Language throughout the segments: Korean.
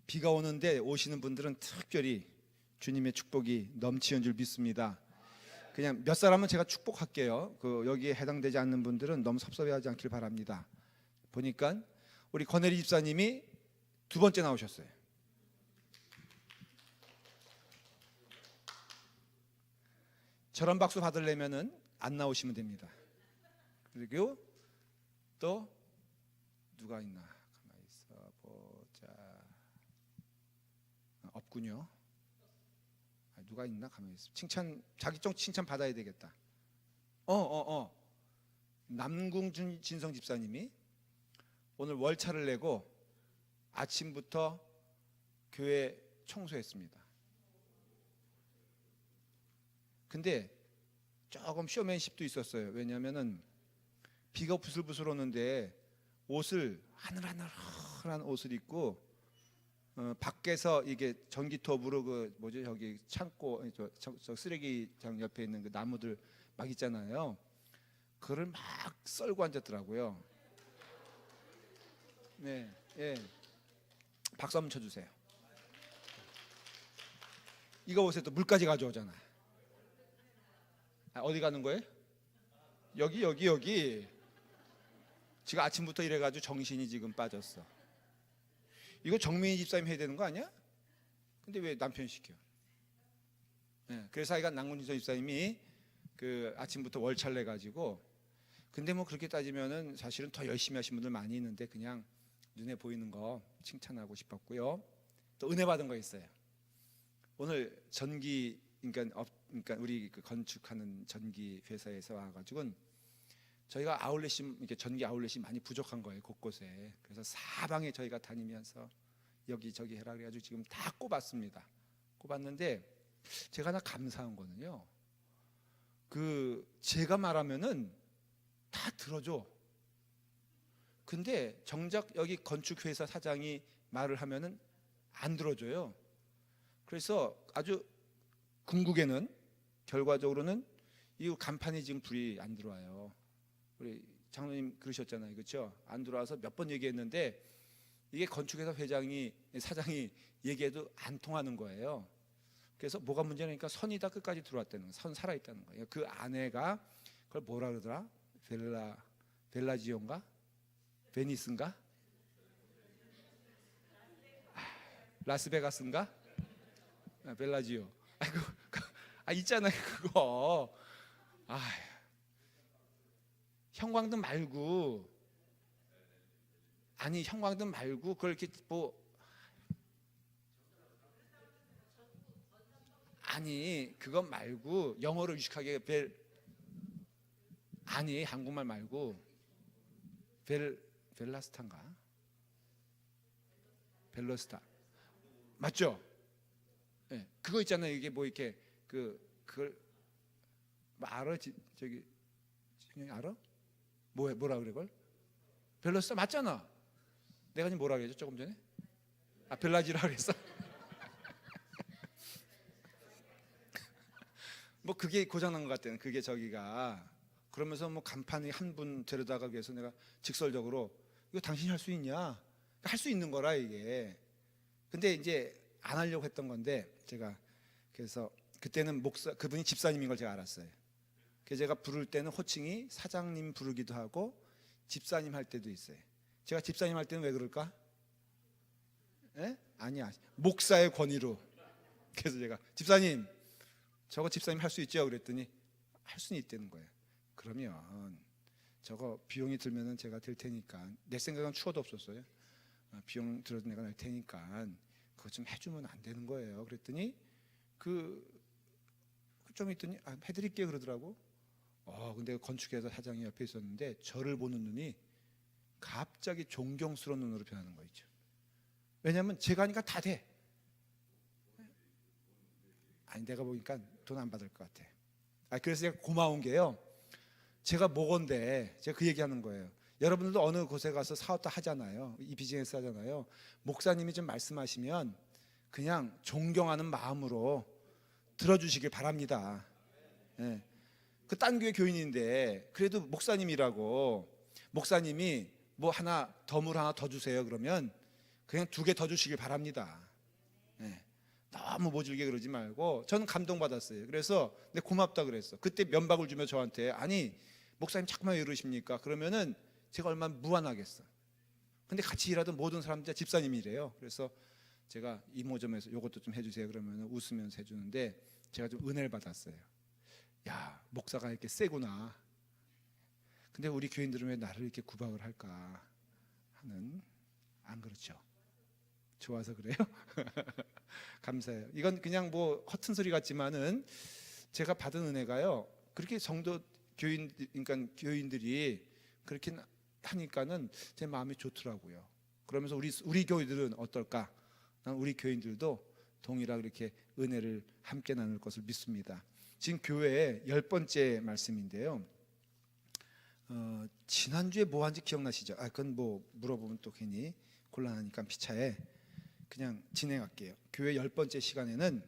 비가 오는데 오시는 분들은 특별히 주님의 축복이 넘치는 줄 믿습니다. 그냥 몇 사람은 제가 축복할게요. 여기에 해당되지 않는 분들은 너무 섭섭해하지 않길 바랍니다. 보니까 우리 권혜리 집사님이 두 번째 나오셨어요. 저런 박수 받으려면은 안 나오시면 됩니다. 그리고 또 누가 있나? 가만히 있어 보자. 없군요. 누가 있나? 가만히 있어. 칭찬, 자기 좀 칭찬 받아야 되겠다. 남궁준 진성 집사님이 오늘 월차를 내고 아침부터 교회 청소했습니다. 근데 조금 쇼맨십도 있었어요. 왜냐하면은 비가 부슬부슬 오는데 옷을 하늘하늘한 옷을 입고 밖에서 이게 전기톱으로 여기 창고 저 쓰레기장 옆에 있는 그 나무들 막 있잖아요. 그걸 막 썰고 앉았더라고요. 네, 예. 박수 한번 쳐주세요. 이거 보세요. 또 물까지 가져오잖아. 어디 가는 거예요? 여기. 지금 아침부터 이래가지고 정신이 지금 빠졌어. 이거 정민희 집사님 해야 되는 거 아니야? 근데 왜 남편이 시켜? 네, 그래서 하여간 남궁진 집사님이 아침부터 월차를 내가지고, 근데 뭐 그렇게 따지면은 사실은 더 열심히 하신 분들 많이 있는데 그냥 눈에 보이는 거 칭찬하고 싶었고요. 또 은혜 받은 거 있어요. 오늘 전기 그러니까 우리 건축하는 전기 회사에서 와가지고 저희가 아울렛이 이렇게 전기 아울렛이 많이 부족한 거예요, 곳곳에. 그래서 사방에 저희가 다니면서 여기저기 해라 그래가지고 지금 다 꼽았습니다. 꼽았는데 제가 하나 감사한 거는요, 제가 말하면은 다 들어줘. 근데 정작 여기 건축회사 사장이 말을 하면은 안 들어줘요. 그래서 아주 궁극에는 결과적으로는 이 간판이 지금 불이 안 들어와요. 우리 장로님 그러셨잖아요, 그렇죠? 안 들어와서 몇 번 얘기했는데 이게 건축회사 사장이 얘기해도 안 통하는 거예요. 그래서 뭐가 문제냐니까 선이 다 끝까지 들어왔다는 거예요. 선 살아있다는 거예요. 그 아내가 그걸 뭐라 그러더라? 벨라지오인가? 베니스인가? 라스베가스인가? 벨라지오. 있잖아요, 그거. 형광등 말고, 형광등 말고 그걸 이렇게 그건 말고 영어로 유식하게 한국말 말고 벨라스타인가? 벨로스타 맞죠? 네, 그거 있잖아요. 이게 이렇게 그걸 알아? 저기 알아? 뭐라 그래 그걸? 벨로스타 맞잖아. 내가 지금 뭐라 그랬죠 조금 전에? 벨라지라 그랬어? 그게 고장난 것 같다는. 그게 저기가 그러면서 간판이 한 분 데려다가 위해서 내가 직설적으로 이거 당신이 할 수 있냐? 할 수 있는 거라 이게. 근데 이제 안 하려고 했던 건데 제가 그래서 그때는 그분이 집사님인 걸 제가 알았어요. 그래서 제가 부를 때는 호칭이 사장님 부르기도 하고 집사님 할 때도 있어요. 제가 집사님 할 때는 왜 그럴까? 아니야, 목사의 권위로. 그래서 제가 집사님, 저거 집사님 할 수 있죠? 그랬더니 할 수는 있다는 거예요. 그러면 저거 비용이 들면은 제가 될 테니까, 내 생각은 추워도 없었어요. 비용 들어도 내가 낼 테니까 그거 좀 해주면 안 되는 거예요. 그랬더니 좀 있더니 해드릴게요 그러더라고. 근데 건축회사 사장이 옆에 있었는데 저를 보는 눈이 갑자기 존경스러운 눈으로 변하는 거 있죠. 왜냐하면 제가 하니까 다 돼. 내가 보니까 돈 안 받을 것 같아. 그래서 제가 고마운 게요, 제가 뭐건데 제가 그 얘기하는 거예요. 여러분들도 어느 곳에 가서 사업도 하잖아요. 이 비즈니스 하잖아요. 목사님이 좀 말씀하시면 그냥 존경하는 마음으로 들어주시길 바랍니다. 예. 딴 교회 교인인데 그래도 목사님이라고, 목사님이 물 하나 더 주세요 그러면 그냥 2개 더 주시길 바랍니다. 예. 너무 모질게 그러지 말고. 저는 감동받았어요. 그래서 내 고맙다 그랬어. 그때 면박을 주며 저한테, 아니 목사님 자꾸만 왜 이러십니까? 그러면은 제가 얼마나 무안하겠어. 근데 같이 일하던 모든 사람들 집사님이래요. 그래서 제가 이모점에서 이것도 좀 해주세요 그러면 웃으면서 해주는데, 제가 좀 은혜를 받았어요. 야, 목사가 이렇게 세구나. 근데 우리 교인들은 왜 나를 이렇게 구박을 할까 하는, 안 그렇죠? 좋아서 그래요? 감사해요. 이건 그냥 뭐 허튼 소리 같지만은 제가 받은 은혜가요, 그렇게 성도 교인, 그러니까 교인들이 그렇게 하니까는 제 마음이 좋더라고요. 그러면서 우리 교인들은 어떨까? 난 우리 교인들도 동일하게 이렇게 은혜를 함께 나눌 것을 믿습니다. 지금 교회의 10번째 말씀인데요. 지난주에 뭐 한지 기억나시죠? 그건 뭐 물어보면 또 괜히 곤란하니까 피차에 그냥 진행할게요. 교회 10번째 시간에는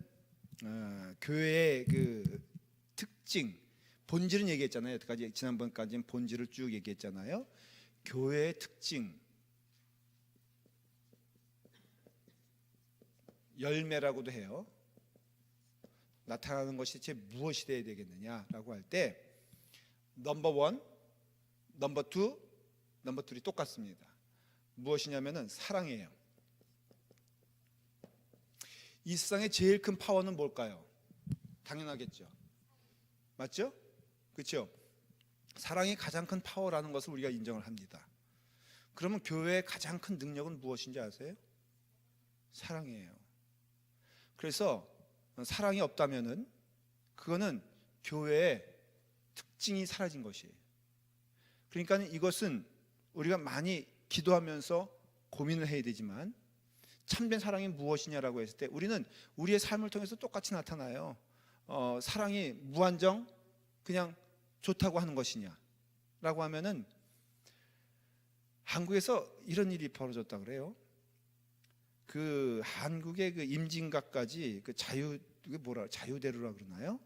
교회의 그 특징, 본질은 얘기했잖아요. 여태까지 지난번까지는 본질을 쭉 얘기했잖아요. 교회의 특징, 열매라고도 해요. 나타나는 것이 대체 무엇이 되어야 되겠느냐라고 할 때, 넘버 원, 넘버 투, 넘버 3이 똑같습니다. 무엇이냐면은 사랑이에요. 이 세상의 제일 큰 파워는 뭘까요? 당연하겠죠. 맞죠? 그렇죠? 사랑이 가장 큰 파워라는 것을 우리가 인정을 합니다. 그러면 교회의 가장 큰 능력은 무엇인지 아세요? 사랑이에요. 그래서 사랑이 없다면은 그거는 교회의 특징이 사라진 것이에요. 그러니까 이것은 우리가 많이 기도하면서 고민을 해야 되지만, 참된 사랑이 무엇이냐라고 했을 때 우리는 우리의 삶을 통해서 똑같이 나타나요. 사랑이 무한정 그냥 좋다고 하는 것이냐라고 하면은, 한국에서 이런 일이 벌어졌다 그래요. 그 한국의 그 임진각까지 그 자유대로라 그러나요?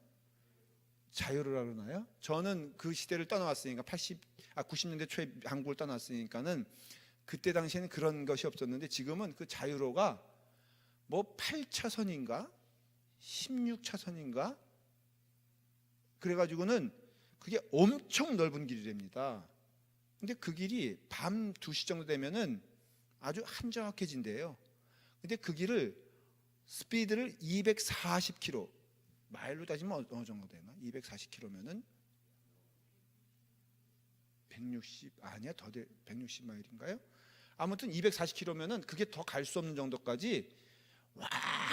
자유로라 그러나요? 저는 그 시대를 떠나왔으니까 90년대 초에 한국을 떠났으니까는 그때 당시에는 그런 것이 없었는데, 지금은 그 자유로가 뭐 8차선인가 16차선인가 그래가지고는 그게 엄청 넓은 길이 됩니다. 근데 그 길이 밤 2시 정도 되면은 아주 한적해진대요. 근데 그 길을 스피드를 240km, 마일로 따지면 어느 정도 되나? 240km면은 160 아니야? 더 돼. 160마일인가요? 아무튼 240km면은 그게 더 갈 수 없는 정도까지 왕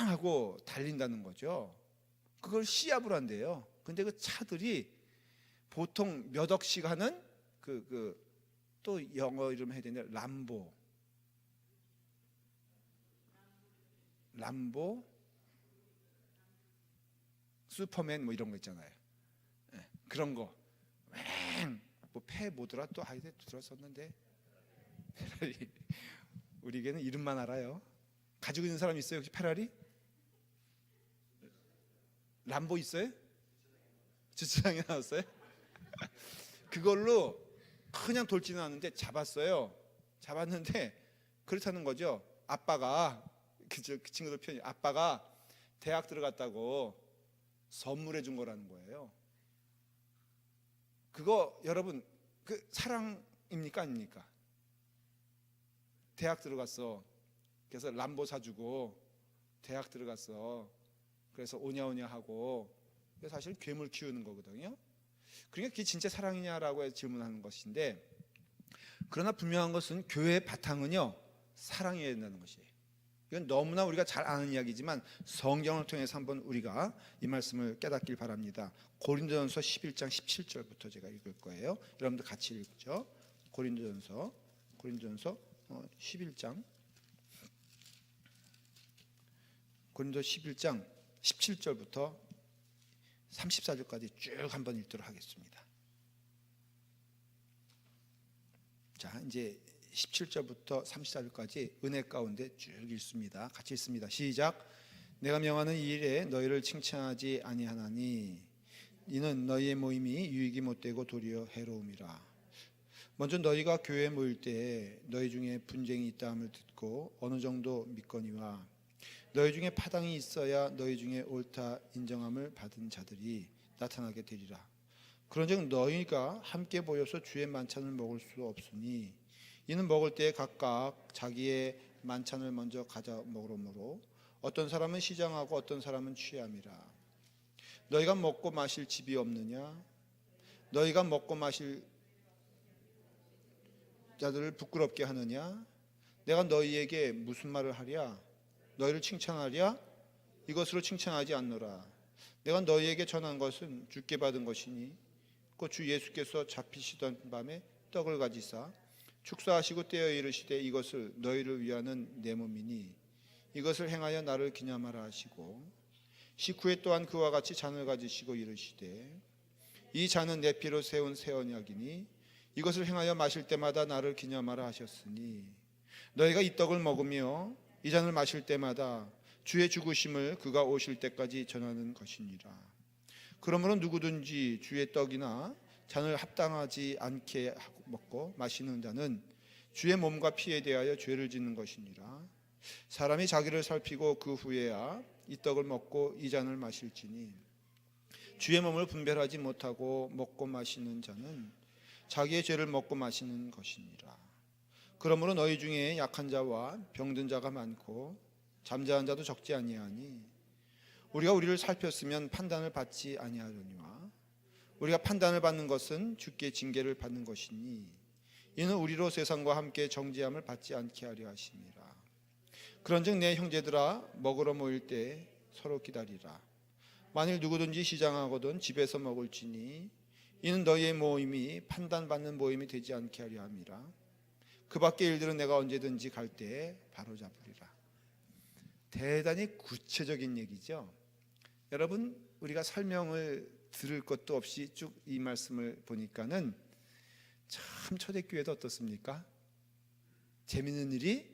하고 달린다는 거죠. 그걸 시합을 한대요. 근데 그 차들이 보통 몇 억씩 하는 또 영어 이름 해야 되는데, 람보 슈퍼맨 뭐 이런 거 있잖아요. 그런 거 뭐패 뭐더라 또 아이들 들었었는데, 페라리. 우리에게는 이름만 알아요. 가지고 있는 사람 있어요? 혹시 페라리? 람보 있어요? 주차장에 나왔어요? 그걸로 그냥 돌진을 하는데 잡았어요. 잡았는데 그렇다는 거죠. 아빠가 그 친구들 편이, 아빠가 대학 들어갔다고 선물해 준 거라는 거예요. 그거 여러분 그 사랑입니까 아닙니까? 대학 들어갔어. 그래서 람보 사주고 대학 들어갔어. 그래서 오냐오냐 하고, 사실 괴물 키우는 거거든요. 그러니까 그게 진짜 사랑이냐라고 해서 질문하는 것인데, 그러나 분명한 것은 교회의 바탕은요 사랑이어야 된다는 것이에요. 이건 너무나 우리가 잘 아는 이야기지만 성경을 통해서 한번 우리가 이 말씀을 깨닫길 바랍니다. 고린도전서 11장 17절부터 제가 읽을 거예요. 여러분들 같이 읽죠. 고린도전서 11장 고린도 11장 17절부터 34절까지 쭉 한번 읽도록 하겠습니다. 자, 이제 17절부터 34절까지 은혜 가운데 쭉 읽습니다. 같이 읽습니다. 시작. 내가 명하는 이 일에 너희를 칭찬하지 아니하나니 이는 너희의 모임이 유익이 못되고 도리어 해로움이라. 먼저 너희가 교회에 모일 때 너희 중에 분쟁이 있다함을 듣고 믿고 어느 정도 믿거니와 너희 중에 파당이 있어야 너희 중에 옳다 인정함을 받은 자들이 나타나게 되리라. 그런즉 너희가 함께 모여서 주의 만찬을 먹을 수 없으니 이는 먹을 때에 각각 자기의 만찬을 먼저 가져 먹으므로 어떤 사람은 시장하고 어떤 사람은 취함이라. 너희가 먹고 마실 집이 없느냐? 너희가 먹고 마실 자들을 부끄럽게 하느냐? 내가 너희에게 무슨 말을 하랴? 너희를 칭찬하랴? 이것으로 칭찬하지 않노라. 내가 너희에게 전한 것은 주께 받은 것이니 곧 주 예수께서 잡히시던 밤에 떡을 가지사 축사하시고 떼어 이르시되 이것을 너희를 위하는 내 몸이니 이것을 행하여 나를 기념하라 하시고 식후에 또한 그와 같이 잔을 가지시고 이르시되 이 잔은 내 피로 세운 새 언약이니 이것을 행하여 마실 때마다 나를 기념하라 하셨으니 너희가 이 떡을 먹으며 이 잔을 마실 때마다 주의 죽으심을 그가 오실 때까지 전하는 것이니라. 그러므로 누구든지 주의 떡이나 잔을 합당하지 않게 먹고 마시는 자는 주의 몸과 피에 대하여 죄를 짓는 것이니라. 사람이 자기를 살피고 그 후에야 이 떡을 먹고 이 잔을 마실지니 주의 몸을 분별하지 못하고 먹고 마시는 자는 자기의 죄를 먹고 마시는 것이니라. 그러므로 너희 중에 약한 자와 병든 자가 많고 잠자한 자도 적지 아니하니 우리가 우리를 살폈으면 판단을 받지 아니하려니와 우리가 판단을 받는 것은 주께 징계를 받는 것이니 이는 우리로 세상과 함께 정죄함을 받지 않게 하려 하심이라. 그런즉 내 형제들아 먹으러 모일 때 서로 기다리라. 만일 누구든지 시장하거든 집에서 먹을지니 이는 너희의 모임이 판단받는 모임이 되지 않게 하려 함이라. 그 밖의 일들은 내가 언제든지 갈 때에 바로잡으리라. 대단히 구체적인 얘기죠. 여러분, 우리가 설명을 들을 것도 없이 쭉 이 말씀을 보니까는 참 초대교회도 어떻습니까? 재미있는 일이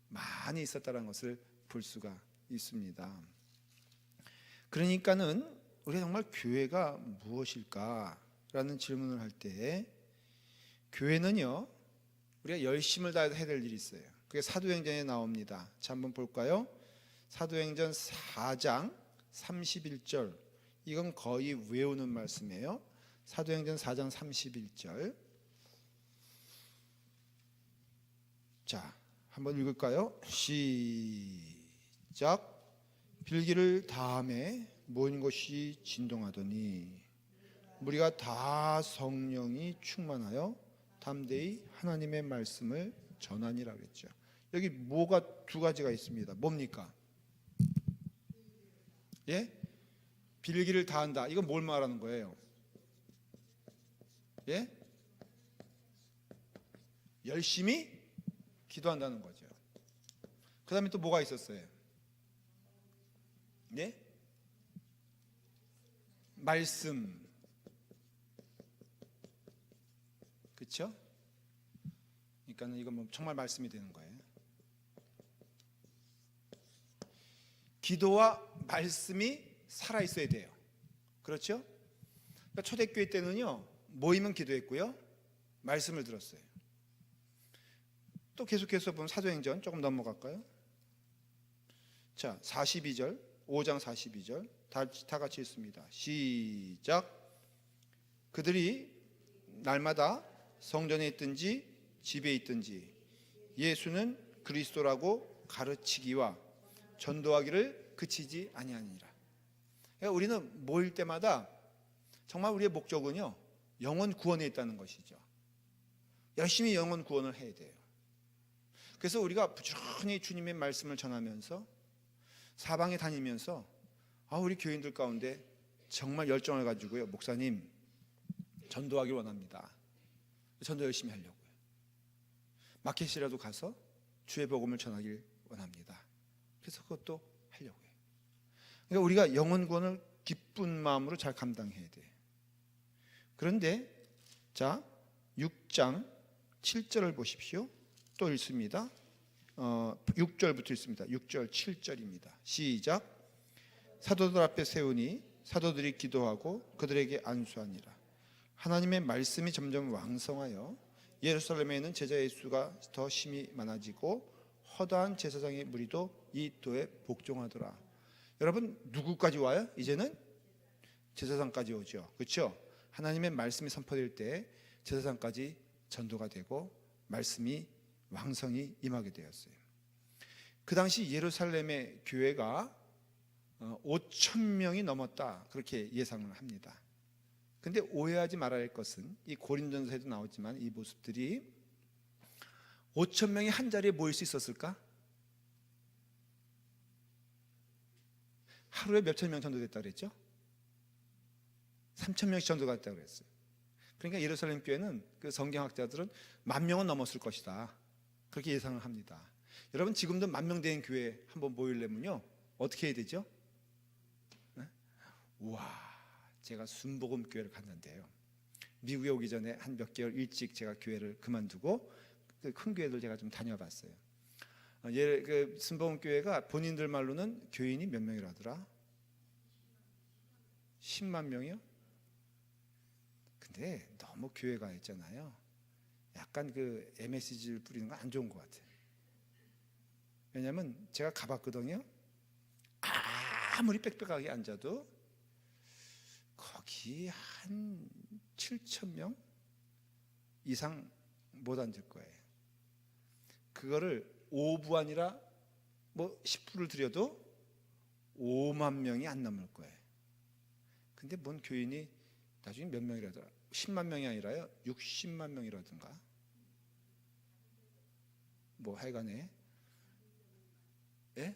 많이 있었다는 것을 볼 수가 있습니다. 그러니까는 우리가 정말 교회가 무엇일까라는 질문을 할 때 교회는요, 우리가 열심을 다해서 해야 될 일이 있어요. 그게 사도행전에 나옵니다. 자, 한번 볼까요? 사도행전 4장 31절. 이건 거의 외우는 말씀이에요. 사도행전 4장 31절. 자, 한번 읽을까요? 시작. 빌기를 다함에 모인 곳이 진동하더니 무리가 다 성령이 충만하여 담대히 하나님의 말씀을 전하니라 그랬죠. 여기 뭐가 두 가지가 있습니다. 뭡니까? 예? 빌기를 다한다. 이건 뭘 말하는 거예요? 예? 열심히 기도한다는 거죠. 그 다음에 또 뭐가 있었어요? 네? 말씀. 그렇죠? 그러니까 이건 뭐 정말 말씀이 되는 거예요. 기도와 말씀이 살아 있어야 돼요. 그렇죠? 그러니까 초대교회 때는요, 모이면 기도했고요, 말씀을 들었어요. 또 계속해서 보면 사도행전 조금 넘어갈까요? 자, 42절, 5장 42절 다 같이 읽습니다. 시작. 그들이 날마다 성전에 있든지 집에 있든지 예수는 그리스도라고 가르치기와 전도하기를 그치지 아니하니라. 그러니까 우리는 모일 때마다 정말 우리의 목적은요, 영혼 구원에 있다는 것이죠. 열심히 영혼 구원을 해야 돼요. 그래서 우리가 부지런히 주님의 말씀을 전하면서 사방에 다니면서 우리 교인들 가운데 정말 열정을 가지고요, 목사님 전도하길 원합니다. 전도 열심히 하려고요. 마켓이라도 가서 주의 복음을 전하길 원합니다. 그래서 그것도 하려고요. 그러니까 우리가 영혼 구원을 기쁜 마음으로 잘 감당해야 돼요. 그런데 자, 6장 7절을 보십시오. 또 읽습니다. 6절부터 읽습니다. 6절 7절입니다. 시작. 사도들 앞에 세우니 사도들이 기도하고 그들에게 안수하니라. 하나님의 말씀이 점점 왕성하여 예루살렘에 있는 제자의 수가 더 심히 많아지고 허다한 제사장의 무리도 이 도에 복종하더라. 여러분 누구까지 와요? 이제는 제사장까지 오죠. 그렇죠? 하나님의 말씀이 선포될 때 제사장까지 전도가 되고 말씀이 왕성히 임하게 되었어요. 그 당시 예루살렘의 교회가 5천 명이 넘었다 그렇게 예상을 합니다. 근데 오해하지 말아야 할 것은 이 고린도전서에도 나오지만 이 모습들이 5천 명이 한 자리에 모일 수 있었을까? 하루에 몇천 명 전도됐다고 그랬죠? 3천 명씩 전도가 됐다고 그랬어요. 그러니까 예루살렘 교회는 그 성경학자들은 10,000명은 넘었을 것이다 그렇게 예상을 합니다. 여러분 지금도 10,000명 된 교회 한번 모이려면요 어떻게 해야 되죠? 네? 우와, 제가 순복음 교회를 갔는데요. 미국에 오기 전에 한 몇 개월 일찍 제가 교회를 그만두고 그 큰 교회들 제가 좀 다녀봤어요. 그 순복음 교회가 본인들 말로는 교인이 몇 명이라더라? 10만 명이요? 근데 너무 교회가 있잖아요. 약간 그 MSG를 뿌리는 건 안 좋은 것 같아요. 왜냐하면 제가 가봤거든요. 아무리 빽빽하게 앉아도 거기 한 7,000명 이상 못 앉을 거예요. 그거를 5부 아니라 뭐 10부를 들여도 5만 명이 안 넘을 거예요. 근데 뭔 교인이 나중에 몇 명이라더라? 10만 명이 아니라요 60만 명이라든가 뭐 하여간에 예?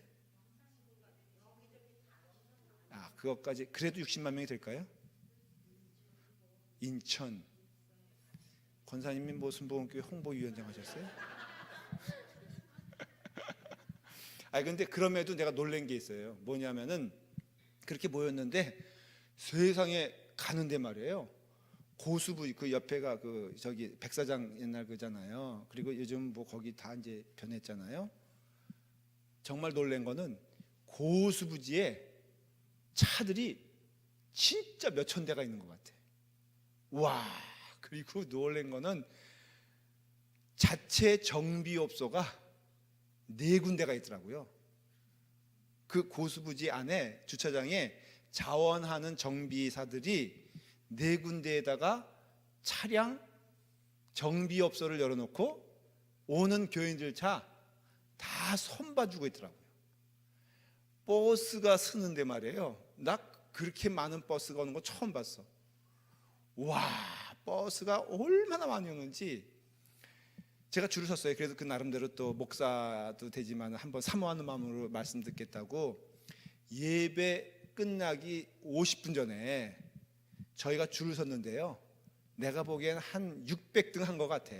그것까지 그래도 60만 명이 될까요? 인천 권사님이 뭐 순복음교회 홍보위원장 하셨어요? 근데 그럼에도 내가 놀란 게 있어요. 뭐냐면은 그렇게 모였는데 세상에 가는데 말이에요. 고수부 그 옆에가 그 저기 백사장 옛날 그잖아요. 그리고 요즘 뭐 거기 다 이제 변했잖아요. 정말 놀란 거는 고수부지에 차들이 진짜 몇천 대가 있는 것 같아. 와, 그리고 놀란 거는 자체 정비업소가 4군데가 있더라고요. 그 고수부지 안에 주차장에 자원하는 정비사들이 4군데에다가 차량 정비업소를 열어놓고 오는 교인들 차 다 손봐주고 있더라고요. 버스가 쓰는데 말이에요. 나 그렇게 많은 버스가 오는 거 처음 봤어. 와, 버스가 얼마나 많이 오는지. 제가 줄을 섰어요. 그래도 그 나름대로 또 목사도 되지만 한번 사모하는 마음으로 말씀 듣겠다고 예배 끝나기 50분 전에 저희가 줄을 섰는데요. 내가 보기엔 한 600등 한 것 같아.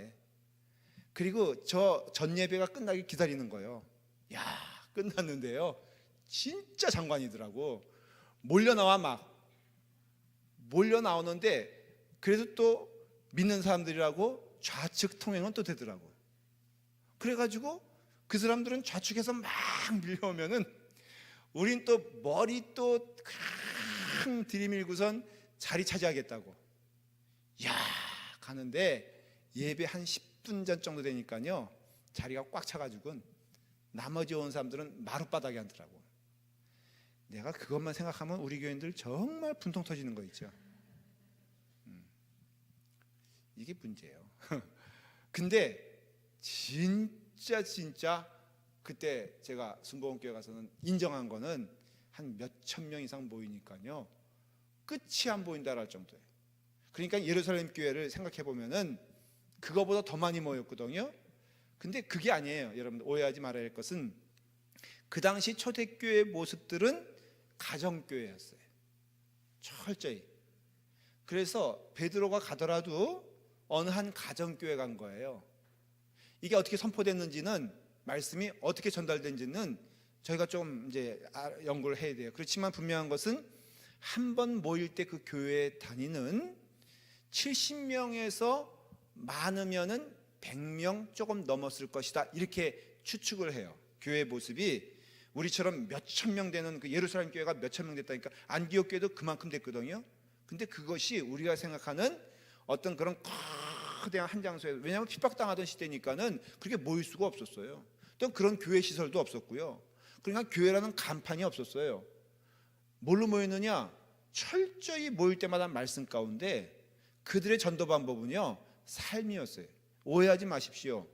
그리고 저 전 예배가 끝나기 기다리는 거예요. 야, 끝났는데요. 진짜 장관이더라고. 몰려 나오는데 그래도 또 믿는 사람들이라고 좌측 통행은 또 되더라고. 그래가지고 그 사람들은 좌측에서 막 밀려오면은 우린 또 머리 또 쾅 들이밀고선 자리 차지하겠다고. 야, 가는데 예배 한 10분 전 정도 되니까요 자리가 꽉 차가지고 나머지 온 사람들은 마룻바닥에 앉더라고. 내가 그것만 생각하면 우리 교인들 정말 분통 터지는 거 있죠. 이게 문제예요. 근데 진짜 그때 제가 순복음교회 가서는 인정한 거는 한 몇천 명 이상 모이니까요 끝이 안 보인다라 할 정도예요. 그러니까 예루살렘 교회를 생각해 보면은 그거보다 더 많이 모였거든요. 근데 그게 아니에요. 여러분들 오해하지 말아야 할 것은 그 당시 초대교회의 모습들은 가정교회였어요. 철저히. 그래서 베드로가 가더라도 어느 한 가정교회 간 거예요. 이게 어떻게 선포됐는지는 말씀이 어떻게 전달된지는 저희가 좀 이제 연구를 해야 돼요. 그렇지만 분명한 것은 한 번 모일 때 그 교회에 다니는 70명에서 많으면은 100명 조금 넘었을 것이다. 이렇게 추측을 해요. 교회 모습이 우리처럼 몇천 명 되는 그 예루살렘 교회가 몇천 명 됐다니까 안디옥 교회도 그만큼 됐거든요. 근데 그것이 우리가 생각하는 어떤 그런 거대한 한 장소에 왜냐하면 핍박당하던 시대니까는 그렇게 모일 수가 없었어요. 또 그런 교회 시설도 없었고요. 그러니까 교회라는 간판이 없었어요. 뭘로 모였느냐? 철저히 모일 때마다 말씀 가운데 그들의 전도 방법은요, 삶이었어요. 오해하지 마십시오.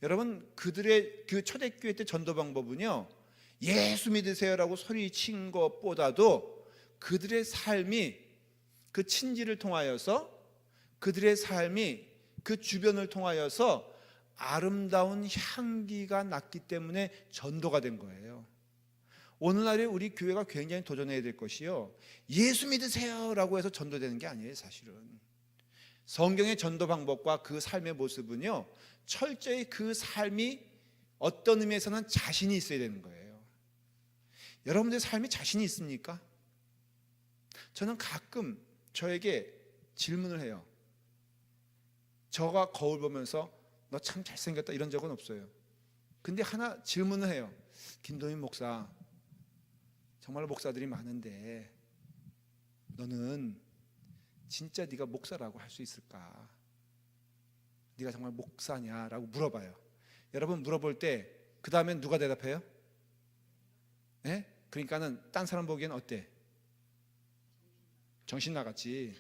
여러분, 그들의 그 초대교회 때 전도 방법은요, 예수 믿으세요라고 소리친 것보다도 그들의 삶이 그 친지를 통하여서, 그들의 삶이 그 주변을 통하여서 아름다운 향기가 났기 때문에 전도가 된 거예요. 오늘날에 우리 교회가 굉장히 도전해야 될 것이요, 예수 믿으세요라고 해서 전도되는 게 아니에요. 사실은 성경의 전도 방법과 그 삶의 모습은요, 철저히 그 삶이 어떤 의미에서는 자신이 있어야 되는 거예요. 여러분들의 삶이 자신이 있습니까? 저는 가끔 저에게 질문을 해요. 저가 거울 보면서 너 참 잘생겼다 이런 적은 없어요. 근데 하나 질문을 해요. 김동인 목사, 정말 목사들이 많은데 너는 진짜 네가 목사라고 할 수 있을까? 네가 정말 목사냐라고 물어봐요. 여러분, 물어볼 때 그 다음엔 누가 대답해요? 네? 그러니까는 딴 사람 보기엔 어때? 정신 나갔지.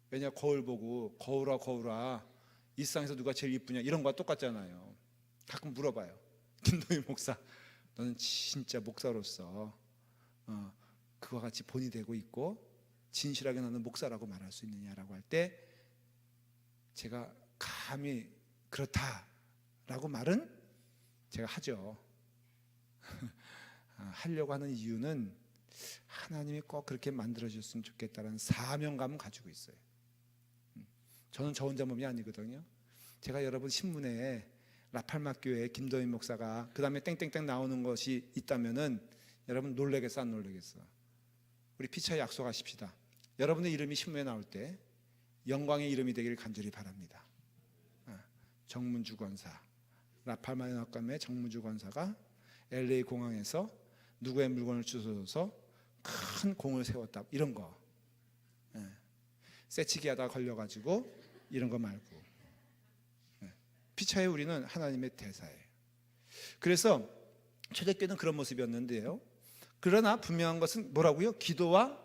왜냐, 거울 보고 거울아 이 세상에서 누가 제일 이쁘냐 이런 거와 똑같잖아요. 가끔 물어봐요. 김동희 목사, 너는 진짜 목사로서 그와 같이 본이 되고 있고 진실하게 너는 목사라고 말할 수 있느냐라고 할 때 제가 감히 그렇다라고 말은 제가 하죠. 하려고 하는 이유는 하나님이 꼭 그렇게 만들어줬으면 좋겠다는 사명감을 가지고 있어요. 저는 저 혼자 몸이 아니거든요. 제가 여러분 신문에 라팔마 교회 김도인 목사가 그 다음에 땡땡땡 나오는 것이 있다면은 여러분 놀래겠어 안 놀래겠어? 우리 피차에 약속하십시다. 여러분의 이름이 신문에 나올 때 영광의 이름이 되기를 간절히 바랍니다. 정문주 권사, 라팔마 연합감의 정문주 권사가 LA 공항에서 누구의 물건을 주워서 큰 공을 세웠다 이런 거, 새치기 하다가 걸려가지고 이런 거 말고, 피차에 우리는 하나님의 대사예요. 그래서 초대교회는 그런 모습이었는데요, 그러나 분명한 것은 뭐라고요? 기도와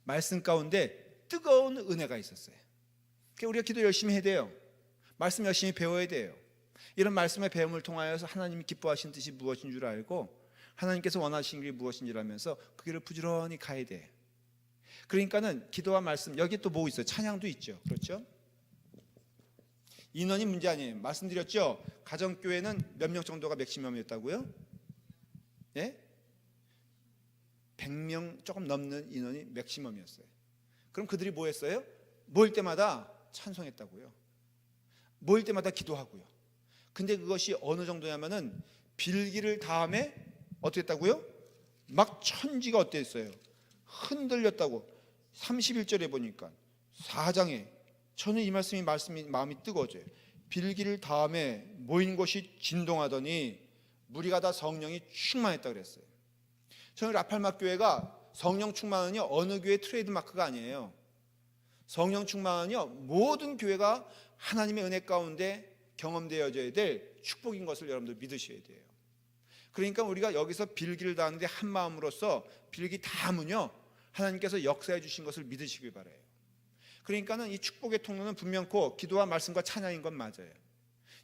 말씀 가운데 뜨거운 은혜가 있었어요. 그러니까 우리가 기도 열심히 해야 돼요. 말씀 열심히 배워야 돼요. 이런 말씀의 배움을 통하여서 하나님이 기뻐하신 뜻이 무엇인 줄 알고 하나님께서 원하시는 게 무엇인지 알면서 그 길을 부지런히 가야 돼. 그러니까는 기도와 말씀, 여기 또 뭐 있어요? 찬양도 있죠. 그렇죠? 인원이 문제 아니에요. 말씀드렸죠? 가정교회는 몇 명 정도가 맥시멈이었다고요? 예? 100명 조금 넘는 인원이 맥시멈이었어요. 그럼 그들이 뭐 했어요? 모일 때마다 찬송했다고요. 모일 때마다 기도하고요. 근데 그것이 어느 정도냐면은 빌기를 다음에 어떻게 했다고요? 막 천지가 어땠어요? 흔들렸다고. 31절에 보니까 4장에 저는 이 말씀이 마음이 뜨거워져요. 빌기를 다음에 모인 곳이 진동하더니 무리가 다 성령이 충만했다 그랬어요. 저는 라팔마 교회가 성령 충만은요 어느 교회 트레이드마크가 아니에요. 성령 충만은요 모든 교회가 하나님의 은혜 가운데 경험되어져야 될 축복인 것을 여러분들 믿으셔야 돼요. 그러니까 우리가 여기서 빌기를 다하는데 한 마음으로서 빌기 다하면요 하나님께서 역사해 주신 것을 믿으시길 바라요. 그러니까는 이 축복의 통로는 분명코 기도와 말씀과 찬양인 건 맞아요.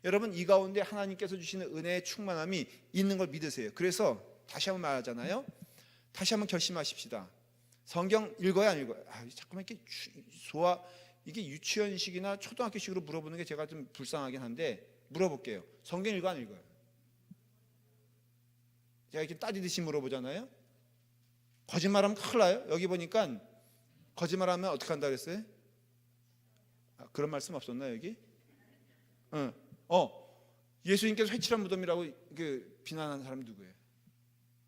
여러분, 이 가운데 하나님께서 주시는 은혜의 충만함이 있는 걸 믿으세요. 그래서 다시 한번 말하잖아요. 다시 한번 결심하십시다. 성경 읽어야 안 읽어요? 자꾸만 이렇게 이게 유치원식이나 초등학교식으로 물어보는 게 제가 좀 불쌍하긴 한데 물어볼게요. 성경 읽어 안 읽어요? 제가 이렇게 따지듯이 물어보잖아요. 거짓말하면 큰일 나요. 여기 보니까 거짓말하면 어떻게 한다 그랬어요? 그런 말씀 없었나요 여기? 예수님께서 회칠한 무덤이라고 비난하는 사람이 누구예요?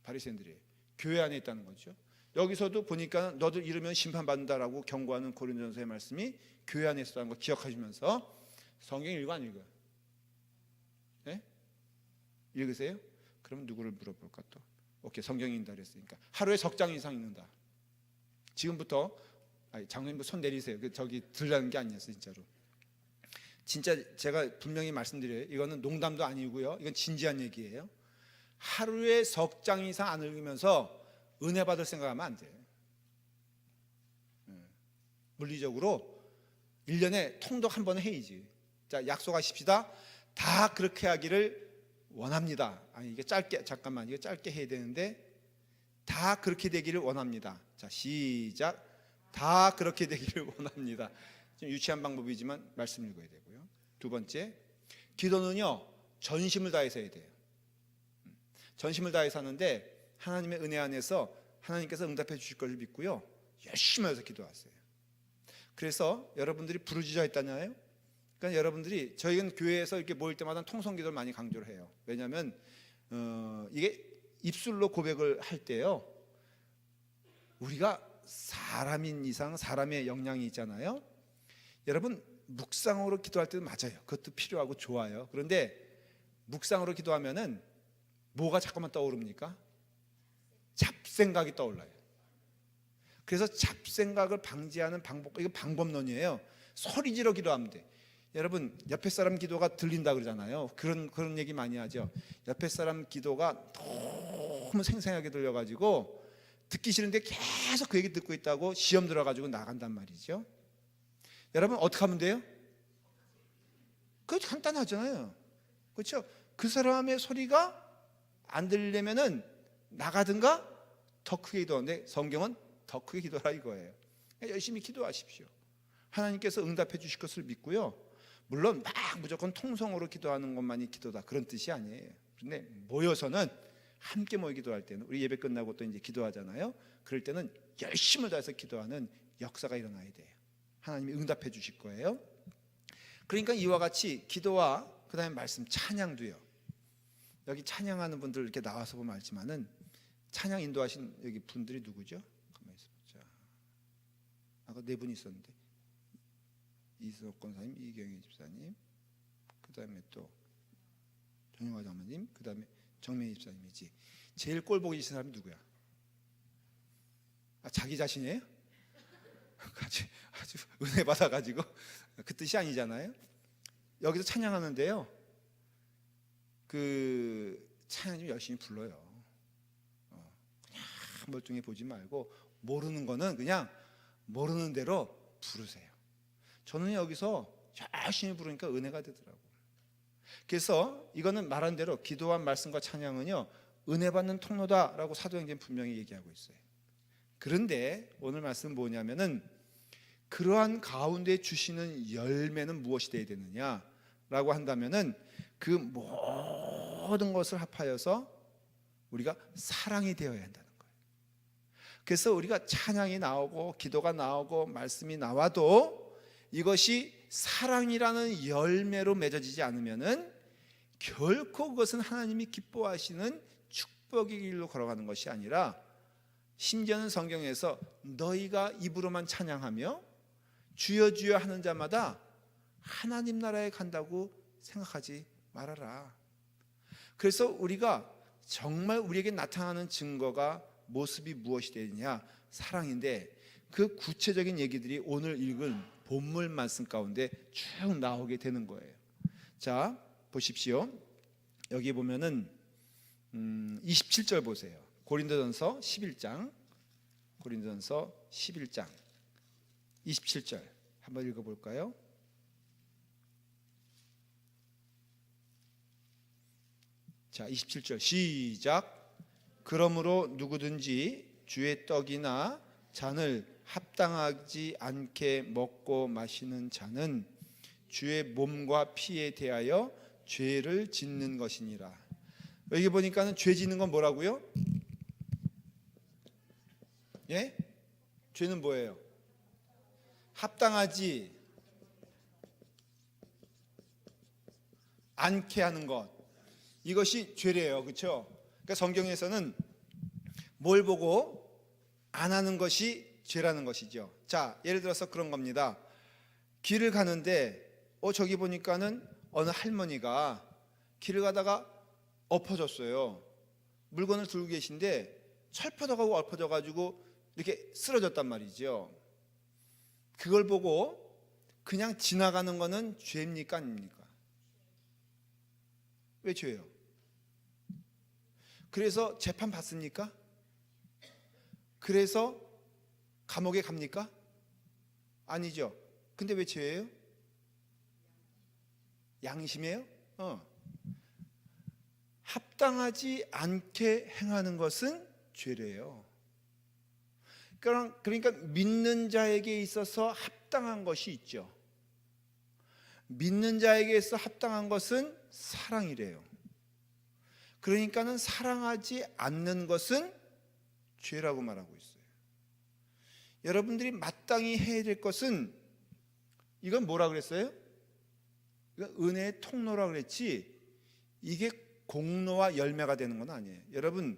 바리새인들이에요. 교회 안에 있다는 거죠. 여기서도 보니까 너들 이러면 심판받는다라고 경고하는 고린도전서의 말씀이 교회 안에 있었다는 거 기억하시면서 성경 읽어 안 읽어요? 네? 읽으세요? 그럼 누구를 물어볼까 또? 오케이, 성경 읽는다 그랬으니까 하루에 석 장 이상 읽는다. 지금부터 장로님도 손 내리세요. 저기 들라는 게 아니었어요 진짜로. 진짜 제가 분명히 말씀드려요. 이거는 농담도 아니고요. 이건 진지한 얘기예요. 하루에 석 장 이상 안 읽으면서 은혜 받을 생각하면 안 돼요. 물리적으로 1년에 통독 한 번은 해야지. 자, 약속하십시다. 다 그렇게 하기를 원합니다. 아니, 이게 짧게, 잠깐만, 이거 짧게 해야 되는데, 다 그렇게 되기를 원합니다. 자, 시작. 다 그렇게 되기를 원합니다. 좀 유치한 방법이지만 말씀 읽어야 되고요. 두 번째, 기도는요 전심을 다해서 해야 돼요. 전심을 다해서 하는데 하나님의 은혜 안에서 하나님께서 응답해 주실 것을 믿고요, 열심히 해서 기도하세요. 그래서 여러분들이 부르짖어 했다잖아요. 그러니까 여러분들이, 저희는 교회에서 이렇게 모일 때마다 통성기도를 많이 강조를 해요. 왜냐하면 이게 입술로 고백을 할 때요, 우리가 사람인 이상 사람의 역량이 있잖아요. 여러분, 묵상으로 기도할 때도 맞아요. 그것도 필요하고 좋아요. 그런데 묵상으로 기도하면은 뭐가 자꾸만 떠오릅니까? 잡생각이 떠올라요. 그래서 잡생각을 방지하는 방법, 이거 방법론이에요. 소리 지르 기도하면 돼. 여러분, 옆에 사람 기도가 들린다 그러잖아요. 그런 얘기 많이 하죠. 옆에 사람 기도가 너무 생생하게 들려가지고 듣기 싫은데 계속 그 얘기 듣고 있다고 시험 들어가지고 나간단 말이죠. 여러분, 어떻게 하면 돼요? 그거 간단하잖아요. 그렇죠? 그 사람의 소리가 안 들리려면은 나가든가 더 크게 기도하는데, 성경은 더 크게 기도하라 이거예요. 열심히 기도하십시오. 하나님께서 응답해 주실 것을 믿고요. 물론 막 무조건 통성으로 기도하는 것만이 기도다, 그런 뜻이 아니에요. 그런데 모여서는, 함께 모여 기도할 때는, 우리 예배 끝나고 또 이제 기도하잖아요. 그럴 때는 열심을 다해서 기도하는 역사가 일어나야 돼요. 하나님이 응답해 주실 거예요. 그러니까 이와 같이 기도와 그다음에 말씀, 찬양도요. 여기 찬양하는 분들 이렇게 나와서 보면 알지만은, 찬양 인도하신 여기 분들이 누구죠? 가만히 있어보자. 아까 네 분 있었는데, 이수옥 권사님, 이경희 집사님, 그다음에 또 정영화 장모님, 그다음에 정명희 집사님이지. 제일 꼴 보기 싫은 사람이 누구야? 자기 자신이에요? 아주 은혜 받아가지고 그 뜻이 아니잖아요. 여기서 찬양하는데요, 그 찬양 좀 열심히 불러요. 그냥 멀뚱히 보지 말고 모르는 거는 그냥 모르는 대로 부르세요. 저는 여기서 열심히 부르니까 은혜가 되더라고요. 그래서 이거는 말한 대로 기도와 말씀과 찬양은요, 은혜 받는 통로다라고 사도행전 분명히 얘기하고 있어요. 그런데 오늘 말씀은 뭐냐면은, 그러한 가운데 주시는 열매는 무엇이 되어야 되느냐라고 한다면은, 그 모든 것을 합하여서 우리가 사랑이 되어야 한다는 거예요. 그래서 우리가 찬양이 나오고 기도가 나오고 말씀이 나와도 이것이 사랑이라는 열매로 맺어지지 않으면은 결코 그것은 하나님이 기뻐하시는 축복의 길로 걸어가는 것이 아니라, 심지어는 성경에서 너희가 입으로만 찬양하며 주여 주여 하는 자마다 하나님 나라에 간다고 생각하지 말아라. 그래서 우리가 정말 우리에게 나타나는 증거가, 모습이 무엇이 되느냐? 사랑인데, 그 구체적인 얘기들이 오늘 읽은 본문 말씀 가운데 쭉 나오게 되는 거예요. 자, 보십시오. 여기 보면은 27절 보세요. 고린도전서 11장, 고린도전서 11장 27절 한번 읽어볼까요? 자, 27절 시작. 그러므로 누구든지 주의 떡이나 잔을 합당하지 않게 먹고 마시는 자는 주의 몸과 피에 대하여 죄를 짓는 것이니라. 여기 보니까는 죄 짓는 건 뭐라고요? 예? 죄는 뭐예요? 합당하지 않게 하는 것, 이것이 죄래요. 그렇죠? 그러니까 성경에서는 뭘 보고 안 하는 것이 죄라는 것이죠. 자, 예를 들어서 그런 겁니다. 길을 가는데 저기 보니까는 어느 할머니가 길을 가다가 엎어졌어요. 물건을 들고 계신데 철퍼덕하고 엎어져 가지고 이렇게 쓰러졌단 말이죠. 그걸 보고 그냥 지나가는 거는 죄입니까 아닙니까? 왜 죄예요? 그래서 재판 받습니까? 그래서 감옥에 갑니까? 아니죠. 근데 왜 죄예요? 양심이에요? 합당하지 않게 행하는 것은 죄래요. 그러니까 믿는 자에게 있어서 합당한 것이 있죠. 믿는 자에게 있어 합당한 것은 사랑이래요. 그러니까는 사랑하지 않는 것은 죄라고 말하고 있어요. 여러분들이 마땅히 해야 될 것은, 이건 뭐라 그랬어요? 이건 은혜의 통로라 그랬지, 이게 공로와 열매가 되는 건 아니에요. 여러분,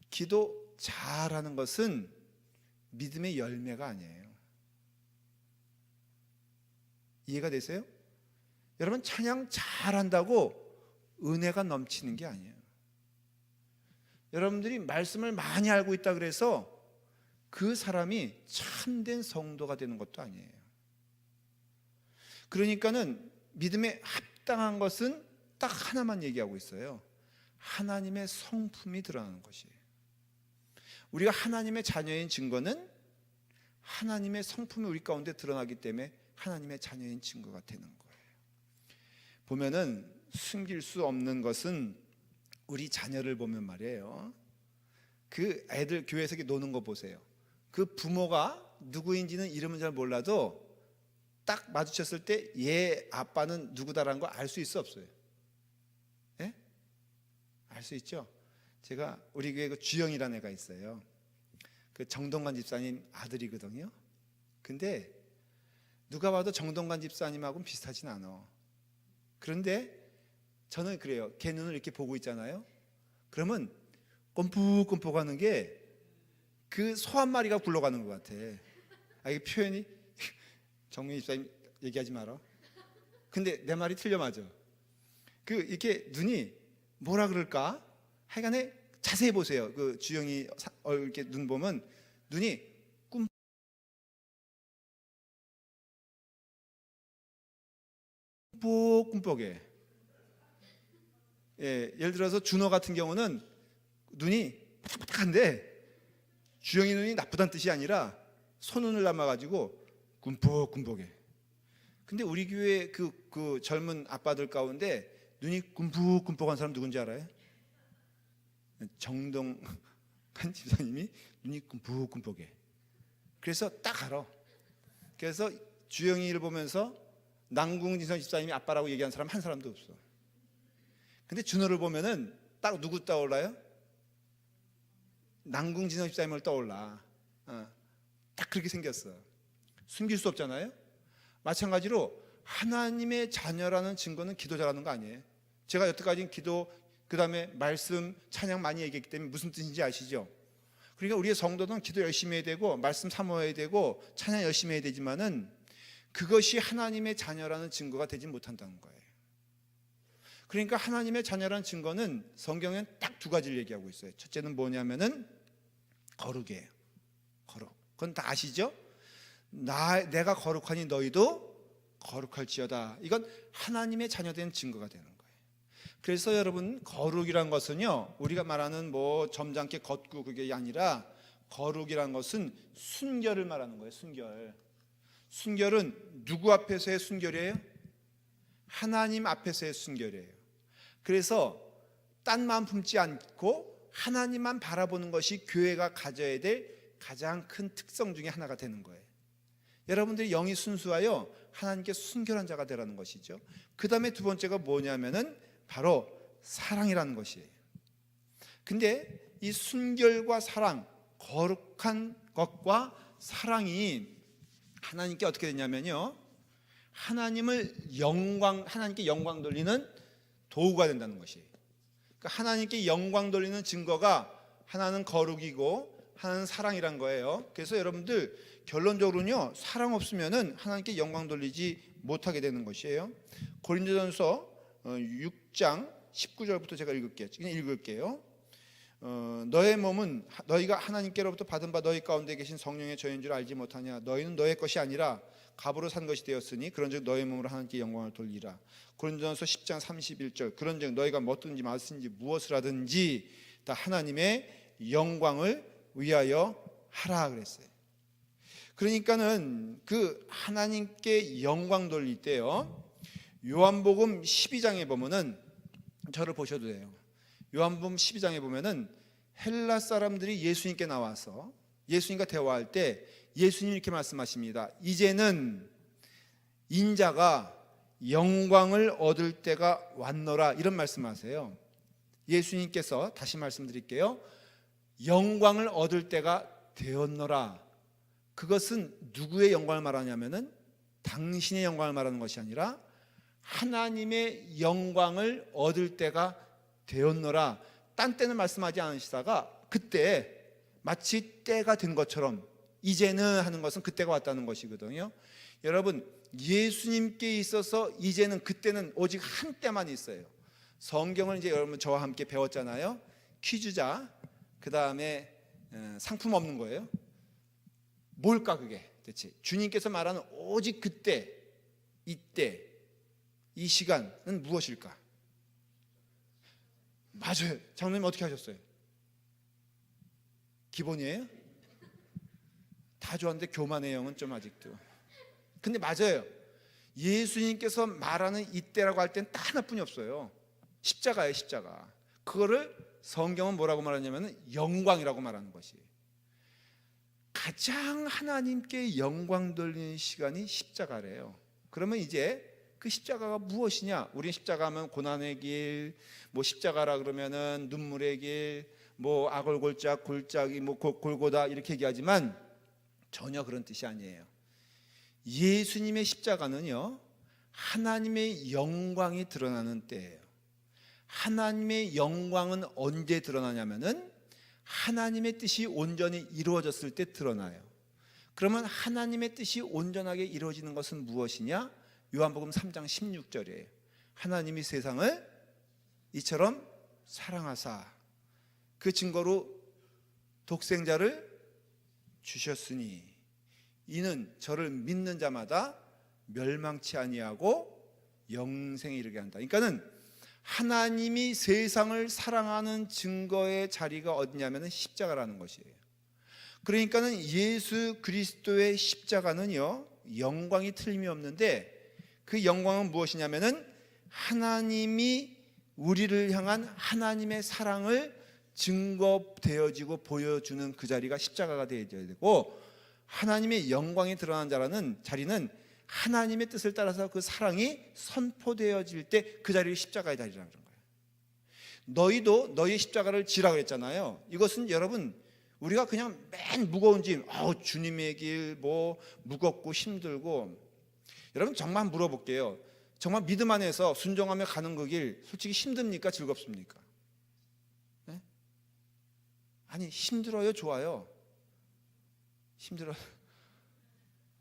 기도 잘하는 것은 믿음의 열매가 아니에요. 이해가 되세요? 여러분, 찬양 잘한다고 은혜가 넘치는 게 아니에요. 여러분들이 말씀을 많이 알고 있다 그래서 그 사람이 참된 성도가 되는 것도 아니에요. 그러니까는 믿음에 합당한 것은 딱 하나만 얘기하고 있어요. 하나님의 성품이 드러나는 것이에요. 우리가 하나님의 자녀인 증거는 하나님의 성품이 우리 가운데 드러나기 때문에 하나님의 자녀인 증거가 되는 거예요. 보면은 숨길 수 없는 것은, 우리 자녀를 보면 말이에요, 그 애들 교회에서 노는 거 보세요. 그 부모가 누구인지는 이름은 잘 몰라도 딱 마주쳤을 때 얘 아빠는 누구다라는 거 알 수 있어 없어요? 예? 알 수 있죠. 제가 우리 교회 그 주영이라는 애가 있어요. 그 정동관 집사님 아들이거든요. 근데 누가 봐도 정동관 집사님하고는 비슷하진 않아. 그런데 저는 그래요. 걔 눈을 이렇게 보고 있잖아요. 그러면 꼼푹꼼푹 하는 게 그 소 한 마리가 굴러가는 것 같아. 이게 표현이 정민 집사님 얘기하지 마라. 근데 내 말이 틀려 맞아. 그 이렇게 눈이 뭐라 그럴까? 하여간에 자세히 보세요. 그 주영이 이렇게 눈 보면 눈이 꿈뻑꿈뻑해. 예, 예를 들어서 준호 같은 경우는 눈이 팍팍한데 주영이 눈이 나쁘다는 뜻이 아니라 손눈을 남아가지고 꿈뻑꿈뻑해. 근데 우리 교회 그 젊은 아빠들 가운데 눈이 꿈뻑꿈뻑한 사람 누군지 알아요? 정동한 집사님이 눈이 꿈뻑꿈뻑해. 그래서 딱 알아. 그래서 주영이를 보면서 남궁진선 집사님이 아빠라고 얘기한 사람 한 사람도 없어. 근데 준호를 보면은 딱 누구 떠올라요? 남궁진선 집사님을 떠올라. 딱 그렇게 생겼어. 숨길 수 없잖아요. 마찬가지로 하나님의 자녀라는 증거는 기도 잘하는 거 아니에요. 제가 여태까지 기도, 그 다음에 말씀, 찬양 많이 얘기했기 때문에 무슨 뜻인지 아시죠? 그러니까 우리의 성도는 기도 열심히 해야 되고 말씀 사모해야 되고 찬양 열심히 해야 되지만은 그것이 하나님의 자녀라는 증거가 되지 못한다는 거예요. 그러니까 하나님의 자녀라는 증거는 성경엔 딱 두 가지를 얘기하고 있어요. 첫째는 뭐냐면은 거룩이에요. 거룩. 그건 다 아시죠? 내가 거룩하니 너희도 거룩할지어다. 이건 하나님의 자녀된 증거가 되는 거예요. 그래서 여러분, 거룩이란 것은요, 우리가 말하는 뭐 점잖게 걷고 그게 아니라 거룩이란 것은 순결을 말하는 거예요. 순결. 순결은 누구 앞에서의 순결이에요? 하나님 앞에서의 순결이에요. 그래서 딴 마음 품지 않고 하나님만 바라보는 것이 교회가 가져야 될 가장 큰 특성 중에 하나가 되는 거예요. 여러분들이 영이 순수하여 하나님께 순결한 자가 되라는 것이죠. 그 다음에 두 번째가 뭐냐면은 바로 사랑이라는 것이에요. 근데 이 순결과 사랑, 거룩한 것과 사랑이 하나님께 어떻게 되냐면요, 하나님께 영광 돌리는 도구가 된다는 것이에요. 그러니까 하나님께 영광 돌리는 증거가 하나는 거룩이고 하나는 사랑이란 거예요. 그래서 여러분들 결론적으로는요, 사랑 없으면은 하나님께 영광 돌리지 못하게 되는 것이에요. 고린도전서 6장 19절부터 제가 읽을게요. 너의 몸은 너희가 하나님께로부터 받은 바 너희 가운데 계신 성령의 저인 줄 알지 못하냐. 너희는 너의 것이 아니라 값으로 산 것이 되었으니 그런즉 너의 몸으로 하나님께 영광을 돌리라. 고린도전서 10장 31절 그런즉 너희가 뭐든지 마시든지 무엇을 하든지 다 하나님의 영광을 위하여 하라 그랬어요. 그러니까는 그 하나님께 영광 돌릴 때요, 요한복음 12장에 보면은, 저를 보셔도 돼요. 요한복음 12장에 보면은 헬라 사람들이 예수님께 나와서 예수님과 대화할 때 예수님이 이렇게 말씀하십니다. 이제는 인자가 영광을 얻을 때가 왔노라, 이런 말씀하세요. 예수님께서, 다시 말씀드릴게요, 영광을 얻을 때가 되었노라. 그것은 누구의 영광을 말하냐면은 당신의 영광을 말하는 것이 아니라 하나님의 영광을 얻을 때가 되었노라. 딴 때는 말씀하지 않으시다가 그때 마치 때가 된 것처럼 이제는 하는 것은 그때가 왔다는 것이거든요. 여러분, 예수님께 있어서 이제는, 그때는 오직 한 때만 있어요. 성경을 이제 여러분 저와 함께 배웠잖아요. 퀴즈자, 그 다음에 상품 없는 거예요. 뭘까 그게 대체? 주님께서 말하는 오직 그때, 이때, 이 시간은 무엇일까? 맞아요. 장로님 어떻게 하셨어요? 기본이에요? 다 좋았는데 교만의 영은 좀 아직도. 근데 맞아요. 예수님께서 말하는 이때라고 할 땐 딱 하나뿐이 없어요. 십자가예요, 십자가. 그거를 성경은 뭐라고 말하냐면 영광이라고 말하는 것이. 가장 하나님께 영광 돌리는 시간이 십자가래요. 그러면 이제 그 십자가가 무엇이냐? 우리 십자가 하면 고난의 길, 뭐 십자가라 그러면은 눈물의 길, 뭐 아골골짝, 골짜기, 뭐 골고다 이렇게 얘기하지만 전혀 그런 뜻이 아니에요. 예수님의 십자가는요, 하나님의 영광이 드러나는 때예요. 하나님의 영광은 언제 드러나냐면은 하나님의 뜻이 온전히 이루어졌을 때 드러나요. 그러면 하나님의 뜻이 온전하게 이루어지는 것은 무엇이냐? 요한복음 3장 16절이에요. 하나님이 세상을 이처럼 사랑하사 그 증거로 독생자를 주셨으니 이는 저를 믿는 자마다 멸망치 아니하고 영생에 이르게 한다. 그러니까는 하나님이 세상을 사랑하는 증거의 자리가 어디냐면 십자가라는 것이에요. 그러니까는 예수 그리스도의 십자가는요, 영광이 틀림이 없는데 그 영광은 무엇이냐면은 하나님이 우리를 향한 하나님의 사랑을 증거되어지고 보여주는 그 자리가 십자가가 되어야 되고, 하나님의 영광이 드러난 자리는 하나님의 뜻을 따라서 그 사랑이 선포되어질 때 그 자리를 십자가의 자리라는 거예요. 너희도 너희의 십자가를 지라 그랬잖아요. 이것은 여러분, 우리가 그냥 맨 무거운 짐, 주님의 길, 뭐 무겁고 힘들고, 여러분 정말 물어볼게요. 정말 믿음 안에서 순종하며 가는 그 길 솔직히 힘듭니까? 즐겁습니까? 네? 아니, 힘들어요? 좋아요? 힘들어요?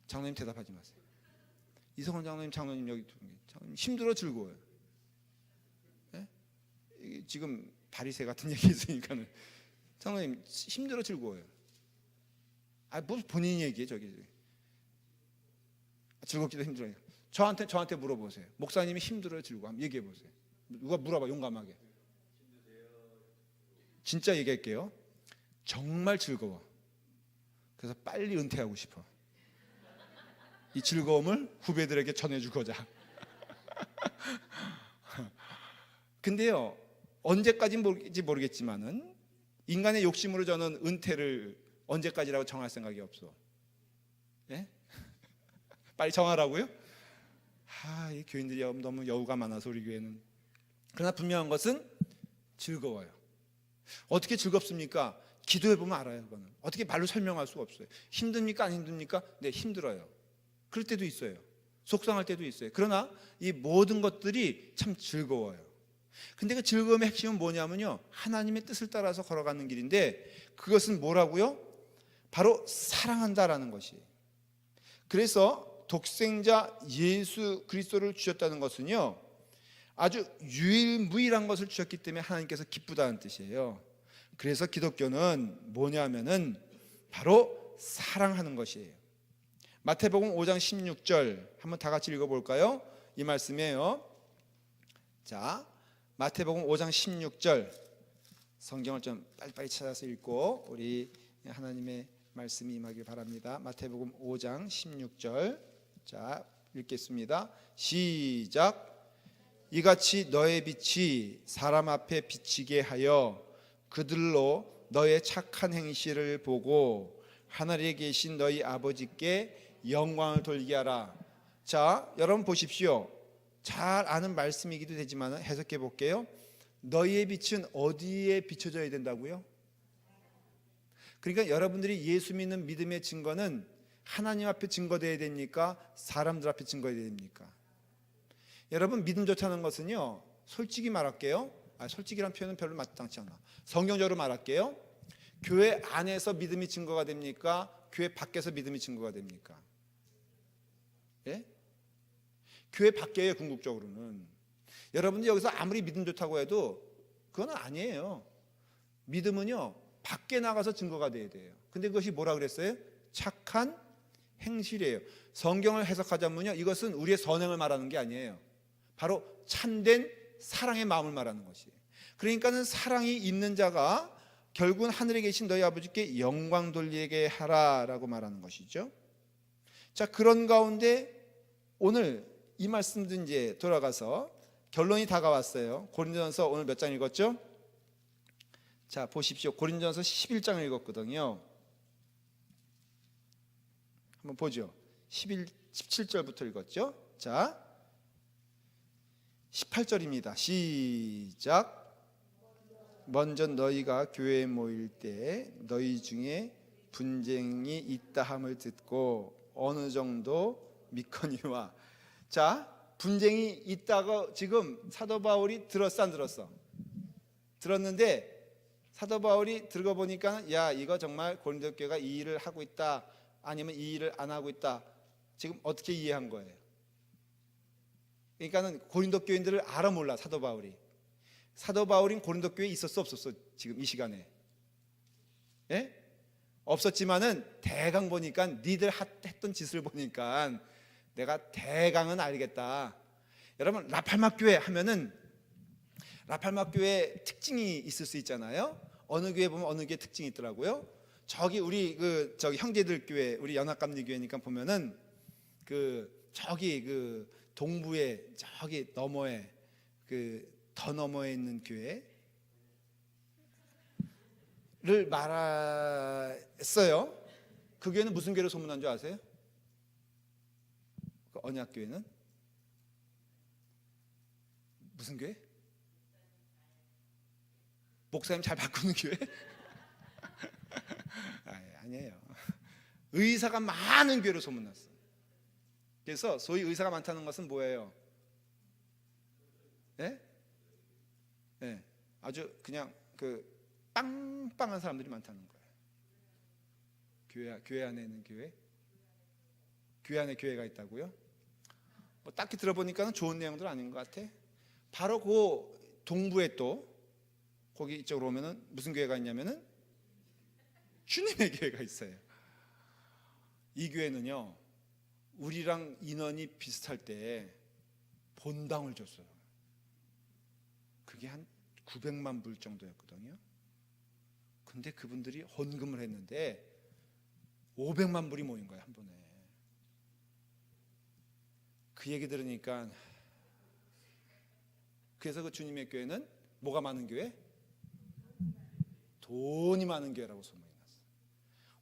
장로님 대답하지 마세요. 이성원 장로님, 장로님 여기 장로님 힘들어 즐거워요? 네? 지금 바리새 같은 얘기 있으니까는 장로님 힘들어 즐거워요? 뭐 본인 얘기해 저기. 즐겁기도 힘들어요. 저한테 물어보세요. 목사님이 힘들어요, 즐거워? 한번 얘기해 보세요. 누가 물어봐, 용감하게. 진짜 얘기할게요. 정말 즐거워. 그래서 빨리 은퇴하고 싶어. 이 즐거움을 후배들에게 전해주고자. 근데요, 언제까지인지 모르겠지만은 인간의 욕심으로 저는 은퇴를 언제까지라고 정할 생각이 없어. 예? 빨리 정하라고요? 이 교인들이 너무 여우가 많아서 우리 교회는. 그러나 분명한 것은 즐거워요. 어떻게 즐겁습니까? 기도해보면 알아요. 그거는 어떻게 말로 설명할 수가 없어요. 힘듭니까? 안 힘듭니까? 네, 힘들어요. 그럴 때도 있어요. 속상할 때도 있어요. 그러나 이 모든 것들이 참 즐거워요. 근데 그 즐거움의 핵심은 뭐냐면요, 하나님의 뜻을 따라서 걸어가는 길인데, 그것은 뭐라고요? 바로 사랑한다라는 것이에요. 그래서 독생자 예수 그리스도를 주셨다는 것은요, 아주 유일무이한 것을 주셨기 때문에 하나님께서 기쁘다는 뜻이에요. 그래서 기독교는 뭐냐면은 바로 사랑하는 것이에요. 마태복음 5장 16절 한번 다 같이 읽어볼까요? 이 말씀이에요. 자, 마태복음 5장 16절 성경을 좀 빨리빨리 찾아서 읽고 우리 하나님의 말씀이 임하길 바랍니다. 마태복음 5장 16절 자 읽겠습니다. 시작. 이같이 너의 빛이 사람 앞에 비치게 하여 그들로 너의 착한 행실을 보고 하늘에 계신 너희 아버지께 영광을 돌리게 하라. 자, 여러분 보십시오. 잘 아는 말씀이기도 되지만 해석해 볼게요. 너희의 빛은 어디에 비춰져야 된다고요? 그러니까 여러분들이 예수 믿는 믿음의 증거는 하나님 앞에 증거되어야 됩니까? 사람들 앞에 증거되어야 됩니까? 여러분, 믿음 좋다는 것은요, 솔직히 말할게요. 솔직이란 표현은 별로 마땅치 않아. 성경적으로 말할게요. 교회 안에서 믿음이 증거가 됩니까? 교회 밖에서 믿음이 증거가 됩니까? 예? 교회 밖에요. 궁극적으로는 여러분들 여기서 아무리 믿음 좋다고 해도 그건 아니에요. 믿음은요 밖에 나가서 증거가 돼야 돼요. 근데 그것이 뭐라 그랬어요? 착한 행실이에요. 성경을 해석하자면요, 이것은 우리의 선행을 말하는 게 아니에요. 바로 참된 사랑의 마음을 말하는 것이에요. 그러니까는 사랑이 있는 자가 결국은 하늘에 계신 너희 아버지께 영광 돌리게 하라라고 말하는 것이죠. 자, 그런 가운데 오늘 이 말씀도 이제 돌아가서 결론이 다가왔어요. 고린도전서 오늘 몇 장 읽었죠? 자, 보십시오. 고린도전서 11장을 읽었거든요. 한번 보죠. 17절부터 읽었죠? 자, 18절입니다. 시작. 먼저 너희가 교회에 모일 때 너희 중에 분쟁이 있다 함을 듣고 어느 정도 믿거니와. 자, 분쟁이 있다고 지금 사도 바울이 들었어 안 들었어? 들었는데 사도 바울이 들고 보니까 야, 이거 정말 고린도 교회가 이 일을 하고 있다 아니면 이 일을 안 하고 있다. 지금 어떻게 이해한 거예요? 그러니까는 고린도 교인들을 알아 몰라. 사도 바울이 고린도 교회에 있었어 없었어? 지금 이 시간에 예? 없었지만은 대강 보니까 니들 했던 짓을 보니까 내가 대강은 알겠다. 여러분, 라팔막 교회 하면은 라팔막 교회 특징이 있을 수 있잖아요. 어느 교회 보면 어느 교회 특징이 있더라고요. 저기 우리 저기 형제들 교회, 우리 연합감리 교회니까 보면은 저기 동부에 저기 너머에 더 너머에 있는 교회를 말했어요. 그 교회는 무슨 교회로 소문난 줄 아세요? 그 언약교회는 무슨 교회? 목사님 잘 바꾸는 교회? 아니에요. 의사가 많은 교회로 소문났어. 그래서 소위 의사가 많다는 것은 뭐예요? 네? 네, 아주 그냥 빵빵한 사람들이 많다는 거예요. 교회 안에 있는 교회 안에 교회가 있다고요? 뭐 딱히 들어보니까는 좋은 내용들 아닌 것 같아. 바로 그 동부에 또 거기 이쪽으로 오면은 무슨 교회가 있냐면은 주님의 교회가 있어요. 이 교회는요, 우리랑 인원이 비슷할 때 본당을 줬어요. 그게 한 900만 불 정도였거든요. 근데 그분들이 헌금을 했는데 500만 불이 모인 거예요, 한 번에. 그 얘기 들으니까, 그래서 그 주님의 교회는 뭐가 많은 교회? 돈이 많은 교회라고 소문이 났어요.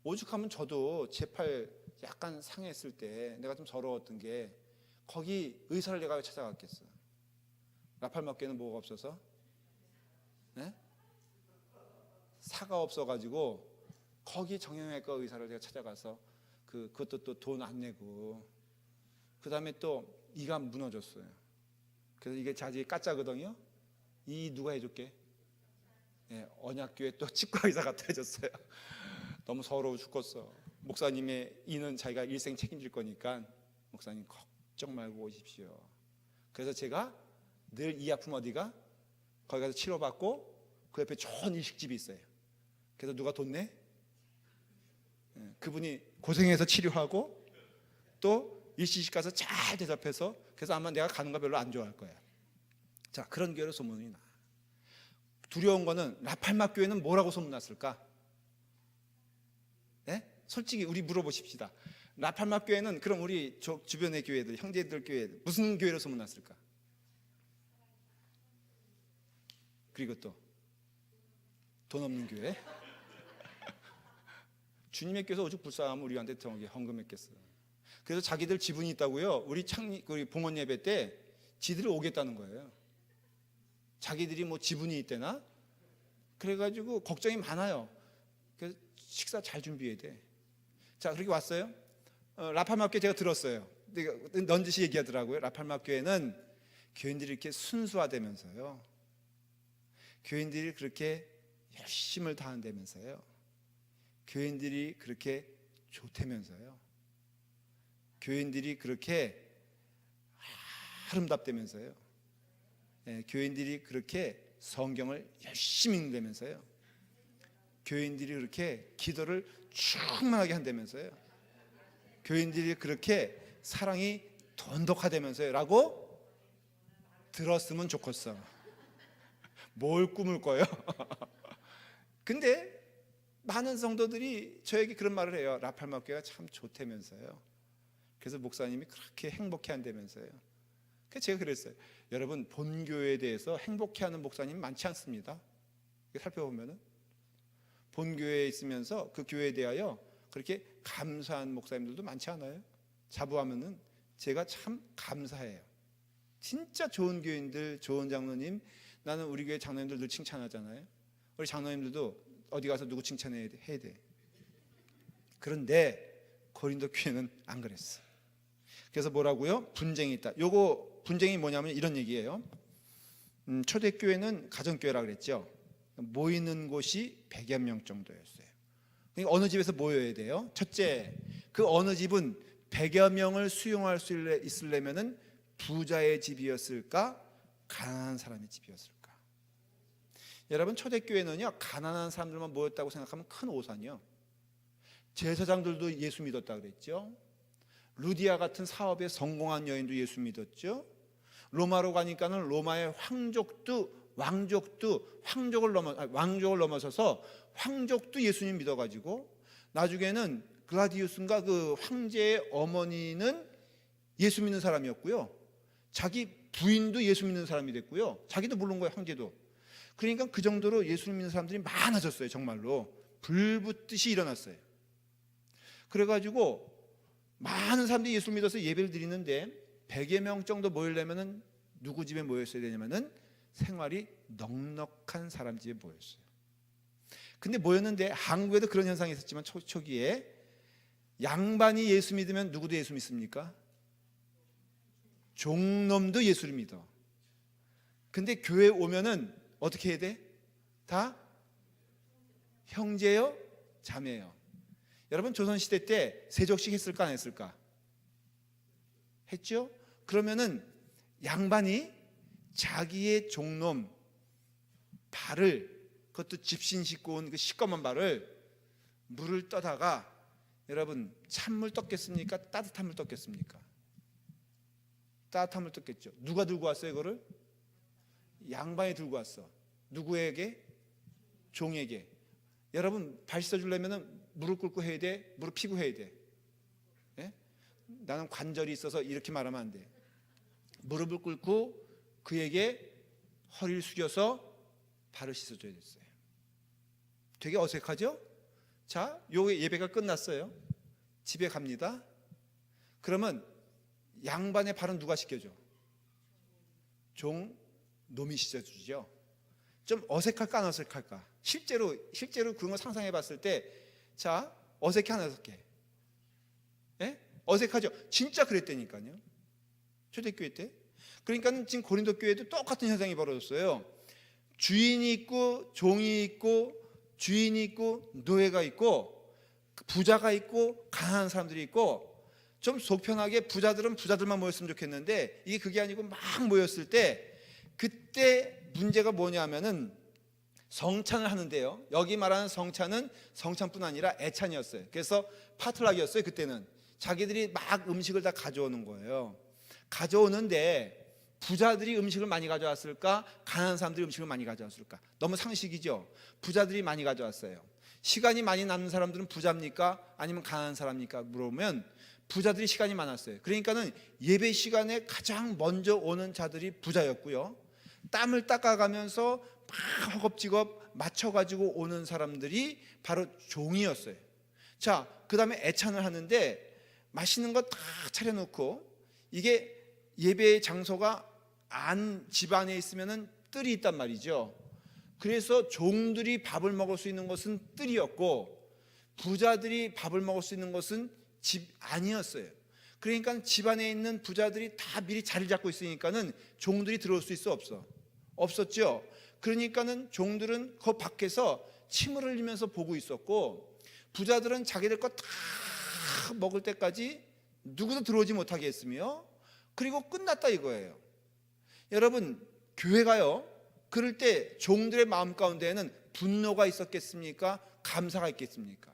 오죽하면 저도 제 팔 약간 상했을 때 내가 좀 서러웠던 게, 거기 의사를 내가 찾아갔겠어. 라팔막 교회는 뭐가 없어서? 네? 사가 없어가지고 거기 정형외과 의사를 제가 찾아가서 그것도 또 돈 안 내고, 그 다음에 또 이가 무너졌어요. 그래서 이게 자지 까짜거든요. 이 누가 해줄게? 네, 언약교회 또 치과 의사 갖다 해줬어요. 너무 서러워 죽겠어. 목사님의 이는 자기가 일생 책임질 거니까 목사님 걱정 말고 오십시오. 그래서 제가 늘 이 아픔 어디가? 거기 가서 치료받고 그 옆에 좋은 일식집이 있어요. 그래서 누가 돈 내? 그분이 고생해서 치료하고 또 일시식 가서 잘 대접해서, 그래서 아마 내가 가는 거 별로 안 좋아할 거야. 자, 그런 교회로 소문이 나. 두려운 거는 라팔마 교회는 뭐라고 소문났을까? 네? 솔직히 우리 물어보십시다. 라팔마 교회는 그럼 우리 주변의 교회들, 형제들 교회 무슨 교회로 소문났을까? 그리고 또 돈 없는 교회? 주님의 교회에서 오죽 불쌍하면 우리한테 헌금했겠어. 그래서 자기들 지분이 있다고요. 우리 봉헌 예배 때 지들이 오겠다는 거예요. 자기들이 뭐 지분이 있대나? 그래가지고 걱정이 많아요. 그래서 식사 잘 준비해야 돼. 자, 그렇게 왔어요. 라팔마 교회 제가 들었어요. 넌지시 얘기하더라고요. 라팔마 교회는 교인들이 이렇게 순수하다면서요. 교인들이 그렇게 열심을 다한다면서요. 교인들이 그렇게 좋다면서요. 교인들이 그렇게 아름답다면서요. 교인들이 그렇게 성경을 열심히 읽는다면서요. 교인들이 그렇게 기도를 충만하게 한다면서요. 교인들이 그렇게 사랑이 돈독하다면서요 라고 들었으면 좋겠어. 뭘 꿈을 꿔요? 근데 많은 성도들이 저에게 그런 말을 해요. 라팔마 교회가 참 좋다면서요. 그래서 목사님이 그렇게 행복해 한다면서요. 그래서 제가 그랬어요. 여러분, 본교회에 대해서 행복해하는 목사님 많지 않습니다. 살펴보면은 본교회에 있으면서 그 교회에 대하여 그렇게 감사한 목사님들도 많지 않아요. 자부하면은 제가 참 감사해요. 진짜 좋은 교인들, 좋은 장로님, 나는 우리 교회 장로님들 늘 칭찬하잖아요. 우리 장로님들도 어디 가서 누구 칭찬해야 돼. 그런데 고린도 교회는 안 그랬어. 그래서 뭐라고요? 분쟁이 있다. 요거 분쟁이 뭐냐면 이런 얘기예요. 초대교회는 가정교회라 그랬죠. 모이는 곳이 100여 명 정도였어요. 그러니까 어느 집에서 모여야 돼요? 첫째, 그 어느 집은 100여 명을 수용할 수 있으려면은 부자의 집이었을까? 가난한 사람의 집이었을까? 여러분, 초대교회는요, 가난한 사람들만 모였다고 생각하면 큰 오산이요. 제사장들도 예수 믿었다 그랬죠. 루디아 같은 사업에 성공한 여인도 예수 믿었죠. 로마로 가니까는 로마의 왕족을 넘어서서 황족도 예수님 믿어가지고 나중에는 글라디우스인가 그 황제의 어머니는 예수 믿는 사람이었고요. 자기 부인도 예수 믿는 사람이 됐고요. 자기도 물론 거예요, 황제도. 그러니까 그 정도로 예수 믿는 사람들이 많아졌어요. 정말로 불붙듯이 일어났어요. 그래가지고 많은 사람들이 예수를 믿어서 예배를 드리는데 100여 명 정도 모이려면은 누구 집에 모였어야 되냐면은 생활이 넉넉한 사람 집에 모였어요. 근데 모였는데 한국에도 그런 현상이 있었지만 초기에 양반이 예수 믿으면 누구도 예수 믿습니까? 종놈도 예수를 믿어. 근데 교회 오면은 어떻게 해야 돼? 다 형제요, 자매요. 여러분, 조선시대 때 세족식 했을까 안 했을까? 했죠? 그러면은 양반이 자기의 종놈 발을, 그것도 집신 씻고 온 그 시꺼먼 발을 물을 떠다가, 여러분, 찬물 떴겠습니까? 따뜻한 물 떴겠습니까? 따뜻한 물 떴겠죠. 누가 들고 왔어요 이거를? 양반이 들고 왔어. 누구에게? 종에게. 여러분, 발 씻어주려면 무릎 꿇고 해야 돼? 무릎 피고 해야 돼? 예? 나는 관절이 있어서 이렇게 말하면 안 돼. 무릎을 꿇고 그에게 허리를 숙여서 발을 씻어줘야 됐어요. 되게 어색하죠? 자, 요 예배가 끝났어요. 집에 갑니다. 그러면 양반의 발은 누가 씻겨줘? 종 놈이 씻어주죠. 좀 어색할까 안 어색할까? 실제로 그런 거 상상해 봤을 때, 자, 어색해 안 어색해? 예? 어색하죠. 진짜 그랬다니까요. 초대교회 때. 그러니까 지금 고린도 교회도 똑같은 현상이 벌어졌어요. 주인이 있고 종이 있고 주인이 있고 노예가 있고 부자가 있고 가난한 사람들이 있고, 좀 속편하게 부자들은 부자들만 모였으면 좋겠는데 이게 그게 아니고 막 모였을 때, 그때 문제가 뭐냐면은 성찬을 하는데요, 여기 말하는 성찬은 성찬뿐 아니라 애찬이었어요. 그래서 파틀락이었어요. 그때는 자기들이 막 음식을 다 가져오는 거예요. 가져오는데 부자들이 음식을 많이 가져왔을까, 가난한 사람들이 음식을 많이 가져왔을까? 너무 상식이죠. 부자들이 많이 가져왔어요. 시간이 많이 남는 사람들은 부자입니까? 아니면 가난한 사람입니까? 물어보면 부자들이 시간이 많았어요. 그러니까는 예배 시간에 가장 먼저 오는 자들이 부자였고요, 땀을 닦아가면서 막 허겁지겁 맞춰가지고 오는 사람들이 바로 종이었어요. 자, 그 다음에 애찬을 하는데 맛있는 거 다 차려놓고, 이게 예배 장소가 집 안에 있으면은 뜰이 있단 말이죠. 그래서 종들이 밥을 먹을 수 있는 것은 뜰이었고, 부자들이 밥을 먹을 수 있는 것은 집 안이었어요. 그러니까 집 안에 있는 부자들이 다 미리 자리를 잡고 있으니까는 종들이 들어올 수 있어 없었죠. 그러니까는 종들은 그 밖에서 침을 흘리면서 보고 있었고, 부자들은 자기들 거 다 먹을 때까지 누구도 들어오지 못하게 했으며, 그리고 끝났다 이거예요. 여러분, 교회가요, 그럴 때 종들의 마음 가운데에는 분노가 있었겠습니까? 감사가 있겠습니까?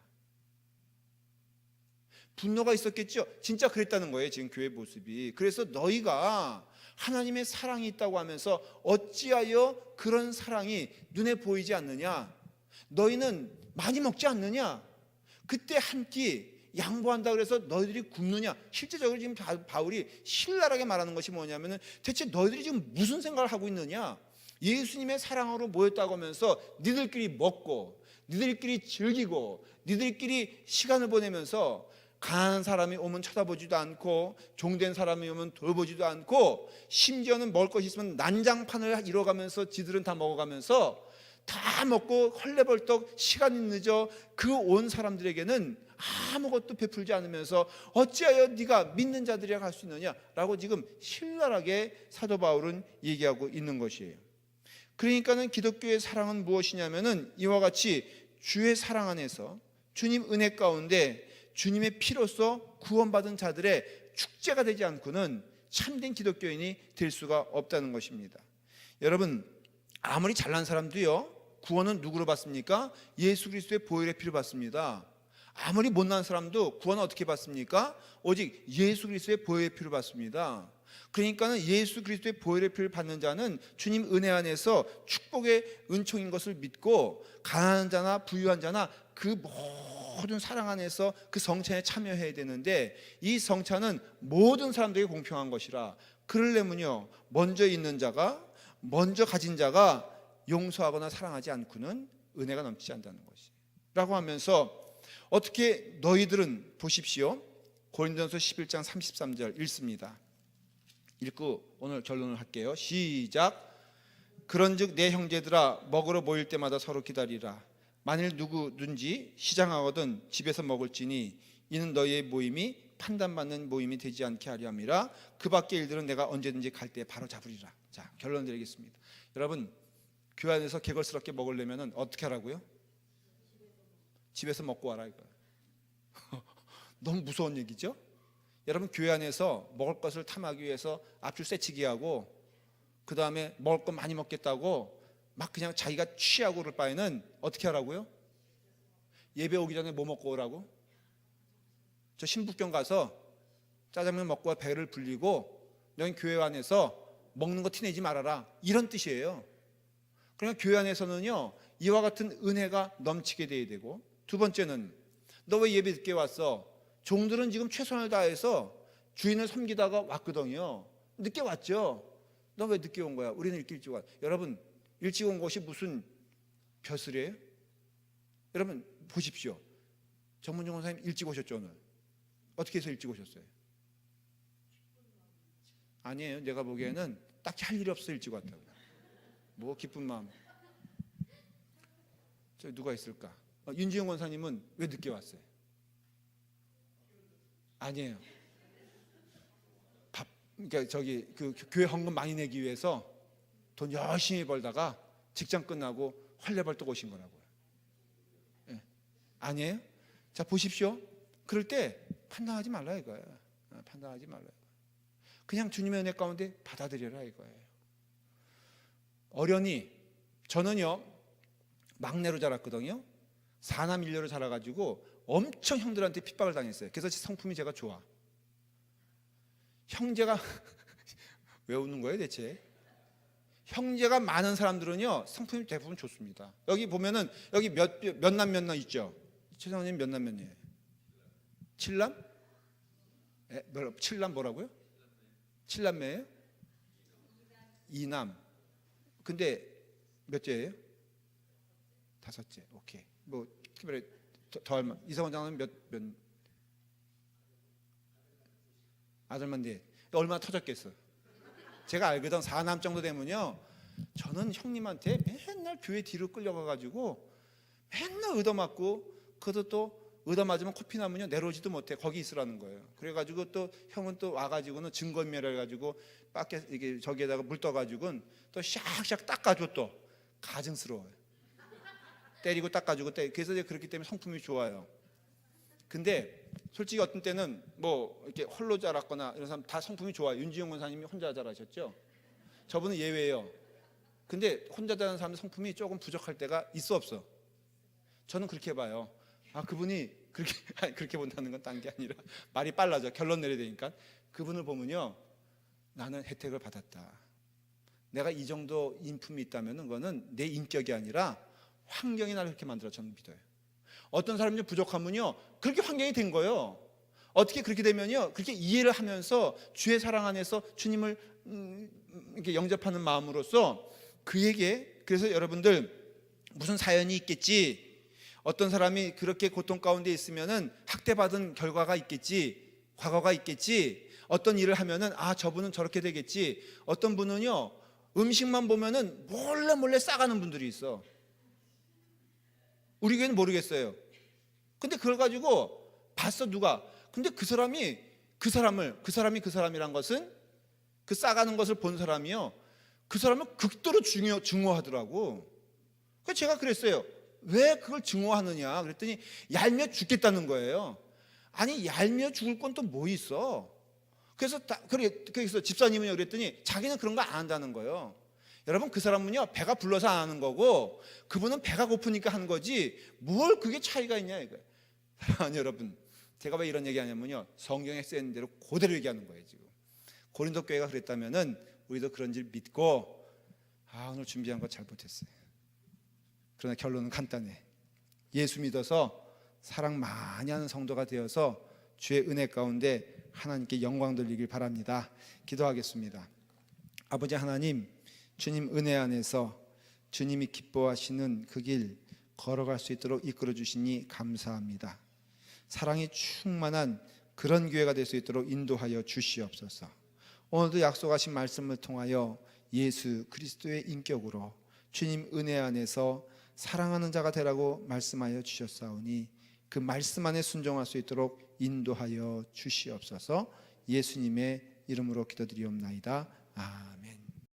분노가 있었겠죠. 진짜 그랬다는 거예요, 지금 교회 모습이. 그래서 너희가 하나님의 사랑이 있다고 하면서 어찌하여 그런 사랑이 눈에 보이지 않느냐? 너희는 많이 먹지 않느냐? 그때 한 끼 양보한다 그래서 너희들이 굶느냐? 실제적으로 지금 바울이 신랄하게 말하는 것이 뭐냐면은, 대체 너희들이 지금 무슨 생각을 하고 있느냐? 예수님의 사랑으로 모였다고 하면서 니들끼리 먹고 니들끼리 즐기고 니들끼리 시간을 보내면서, 가난한 사람이 오면 쳐다보지도 않고 종된 사람이 오면 돌보지도 않고, 심지어는 먹을 것이 있으면 난장판을 이뤄가면서 지들은 다 먹어가면서 다 먹고 헐레벌떡 시간이 늦어 그 온 사람들에게는 아무것도 베풀지 않으면서 어찌하여 네가 믿는 자들이라 할 수 있느냐라고 지금 신랄하게 사도 바울은 얘기하고 있는 것이에요. 그러니까는 기독교의 사랑은 무엇이냐면은 이와 같이 주의 사랑 안에서 주님 은혜 가운데 주님의 피로써 구원받은 자들의 축제가 되지 않고는 참된 기독교인이 될 수가 없다는 것입니다. 여러분, 아무리 잘난 사람도요, 구원은 누구로 받습니까? 예수 그리스도의 보혈의 피로 받습니다. 아무리 못난 사람도 구원은 어떻게 받습니까? 오직 예수 그리스도의 보혈의 피로 받습니다. 그러니까는 예수 그리스도의 보혈의 피를 받는 자는 주님 은혜 안에서 축복의 은총인 것을 믿고, 가난한 자나 부유한 자나 그 모든 사랑 안에서 그 성찬에 참여해야 되는데, 이 성찬은 모든 사람들에게 공평한 것이라, 그러려면요, 먼저 있는 자가, 먼저 가진 자가 용서하거나 사랑하지 않고는 은혜가 넘치지 않는다는 것이 라고 하면서, 어떻게 너희들은, 보십시오, 고린도전서 11장 33절 읽습니다. 읽고 오늘 결론을 할게요. 시작. 그런즉 내 형제들아, 먹으러 모일 때마다 서로 기다리라. 만일 누구든지 시장하거든 집에서 먹을지니 이는 너희의 모임이 판단받는 모임이 되지 않게 하려 함이라. 그 밖의 일들은 내가 언제든지 갈 때 바로 잡으리라. 자, 결론 드리겠습니다. 여러분, 교회 안에서 개걸스럽게 먹으려면 어떻게 하라고요? 집에서 먹고 와라 이거예요. 너무 무서운 얘기죠? 여러분, 교회 안에서 먹을 것을 탐하기 위해서 앞줄 새치기 하고, 그 다음에 먹을 것 많이 먹겠다고 막 그냥 자기가 취하고 그럴 바에는 어떻게 하라고요? 예배 오기 전에 뭐 먹고 오라고? 저 신북경 가서 짜장면 먹고 배를 불리고 너희 교회 안에서 먹는 거 티내지 말아라, 이런 뜻이에요. 그러니까 교회 안에서는요, 이와 같은 은혜가 넘치게 돼야 되고, 두 번째는, 너 왜 예배 늦게 왔어? 종들은 지금 최선을 다해서 주인을 섬기다가 왔거든요. 늦게 왔죠. 너 왜 늦게 온 거야? 우리는 일찍 왔. 여러분, 일찍 온 것이 무슨 벼슬이에요? 여러분 보십시오. 정문종 원사님 일찍 오셨죠 오늘? 어떻게 해서 일찍 오셨어요? 아니에요. 내가 보기에는 딱히 할 일이 없어 일찍 왔다고. 뭐 기쁜 마음. 저 누가 있을까? 윤지영 원사님은 왜 늦게 왔어요? 아니에요. 그러니까 저기 그 교회 헌금 많이 내기 위해서 돈 열심히 벌다가 직장 끝나고 활레벌떡 오신 거라고요. 네. 아니에요? 자, 보십시오. 그럴 때 판단하지 말라 이거예요. 판단하지 말라. 그냥 주님의 은혜 가운데 받아들여라 이거예요. 어련히 저는요, 막내로 자랐거든요. 사남 일녀로 자라가지고 엄청 형들한테 핍박을 당했어요. 그래서 성품이 제가 좋아. 형제가 왜 웃는 거예요 대체? 형제가 많은 사람들은요 성품이 대부분 좋습니다. 여기 보면은 여기 몇 남 있죠? 최성원님 몇 남이에요? 7남? 에? 7남 뭐라고요? 7남매예요? 2남. 근데 몇째예요? 5째. 오케이. 뭐 특별히 더 얼마? 이성원 장로는 몇 아들만 돼. 얼마나 터졌겠어. 제가 알거든. 4남 정도 되면요 저는 형님한테 맨날 교회 뒤로 끌려가가지고 맨날 얻어맞고, 그것도 또 얻어맞으면 코피 나면요 내려오지도 못해. 거기 있으라는 거예요. 그래가지고 또 형은 또 와가지고는 증거인멸 해가지고 밖에 이게 저기에다가 물 떠가지고는 또 샥샥 닦아줘. 또 가증스러워요. 때리고 닦아주고 그래서 이제 그렇기 때문에 성품이 좋아요. 근데 솔직히 어떤 때는 뭐 이렇게 홀로 자랐거나 이런 사람 다 성품이 좋아요. 윤지용 권사님이 혼자 자라셨죠. 저분은 예외예요. 근데 혼자 자라는 사람의 성품이 조금 부족할 때가 있어 없어? 저는 그렇게 봐요. 아 그분이 그렇게 본다는 건 딴 게 아니라 말이 빨라져. 결론 내려야 되니까. 그분을 보면요 나는 혜택을 받았다. 내가 이 정도 인품이 있다면 그거는 내 인격이 아니라 환경이 나를 그렇게 만들어. 저는 믿어요. 어떤 사람이 부족하면요 그렇게 환경이 된 거예요. 어떻게 그렇게 되면요 그렇게 이해를 하면서 주의 사랑 안에서 주님을 이렇게 영접하는 마음으로써 그에게, 그래서 여러분들 무슨 사연이 있겠지, 어떤 사람이 그렇게 고통 가운데 있으면은 학대받은 결과가 있겠지, 과거가 있겠지, 어떤 일을 하면은 아 저분은 저렇게 되겠지, 어떤 분은요 음식만 보면은 몰래 싸가는 분들이 있어. 우리 교회는 모르겠어요. 근데 그걸 가지고 봤어 누가. 근데 그 사람이란 것은 그 싸가는 것을 본 사람이요 그 사람을 극도로 증오하더라고. 그래서 제가 그랬어요. 왜 그걸 증오하느냐 그랬더니 얄미워 죽겠다는 거예요. 아니 얄미워 죽을 건 또 뭐 있어. 그래서 집사님은요 그랬더니 자기는 그런 거 안 한다는 거예요. 여러분 그 사람은요 배가 불러서 안 하는 거고 그분은 배가 고프니까 하는 거지 뭘 그게 차이가 있냐 이거예요. 사랑하는 여러분, 제가 왜 이런 얘기하냐면요 성경에 쓰인 대로 그대로 얘기하는 거예요. 지금 고린도 교회가 그랬다면은 우리도 그런 줄 믿고 오늘 준비한 거 잘못했어요. 그러나 결론은 간단해. 예수 믿어서 사랑 많이 하는 성도가 되어서 주의 은혜 가운데 하나님께 영광 돌리길 바랍니다. 기도하겠습니다. 아버지 하나님, 주님 은혜 안에서 주님이 기뻐하시는 그 길 걸어갈 수 있도록 이끌어 주시니 감사합니다. 사랑이 충만한 그런 교회가 될 수 있도록 인도하여 주시옵소서. 오늘도 약속하신 말씀을 통하여 예수 그리스도의 인격으로 주님 은혜 안에서 사랑하는 자가 되라고 말씀하여 주셨사오니 그 말씀 안에 순종할 수 있도록 인도하여 주시옵소서. 예수님의 이름으로 기도드리옵나이다. 아멘.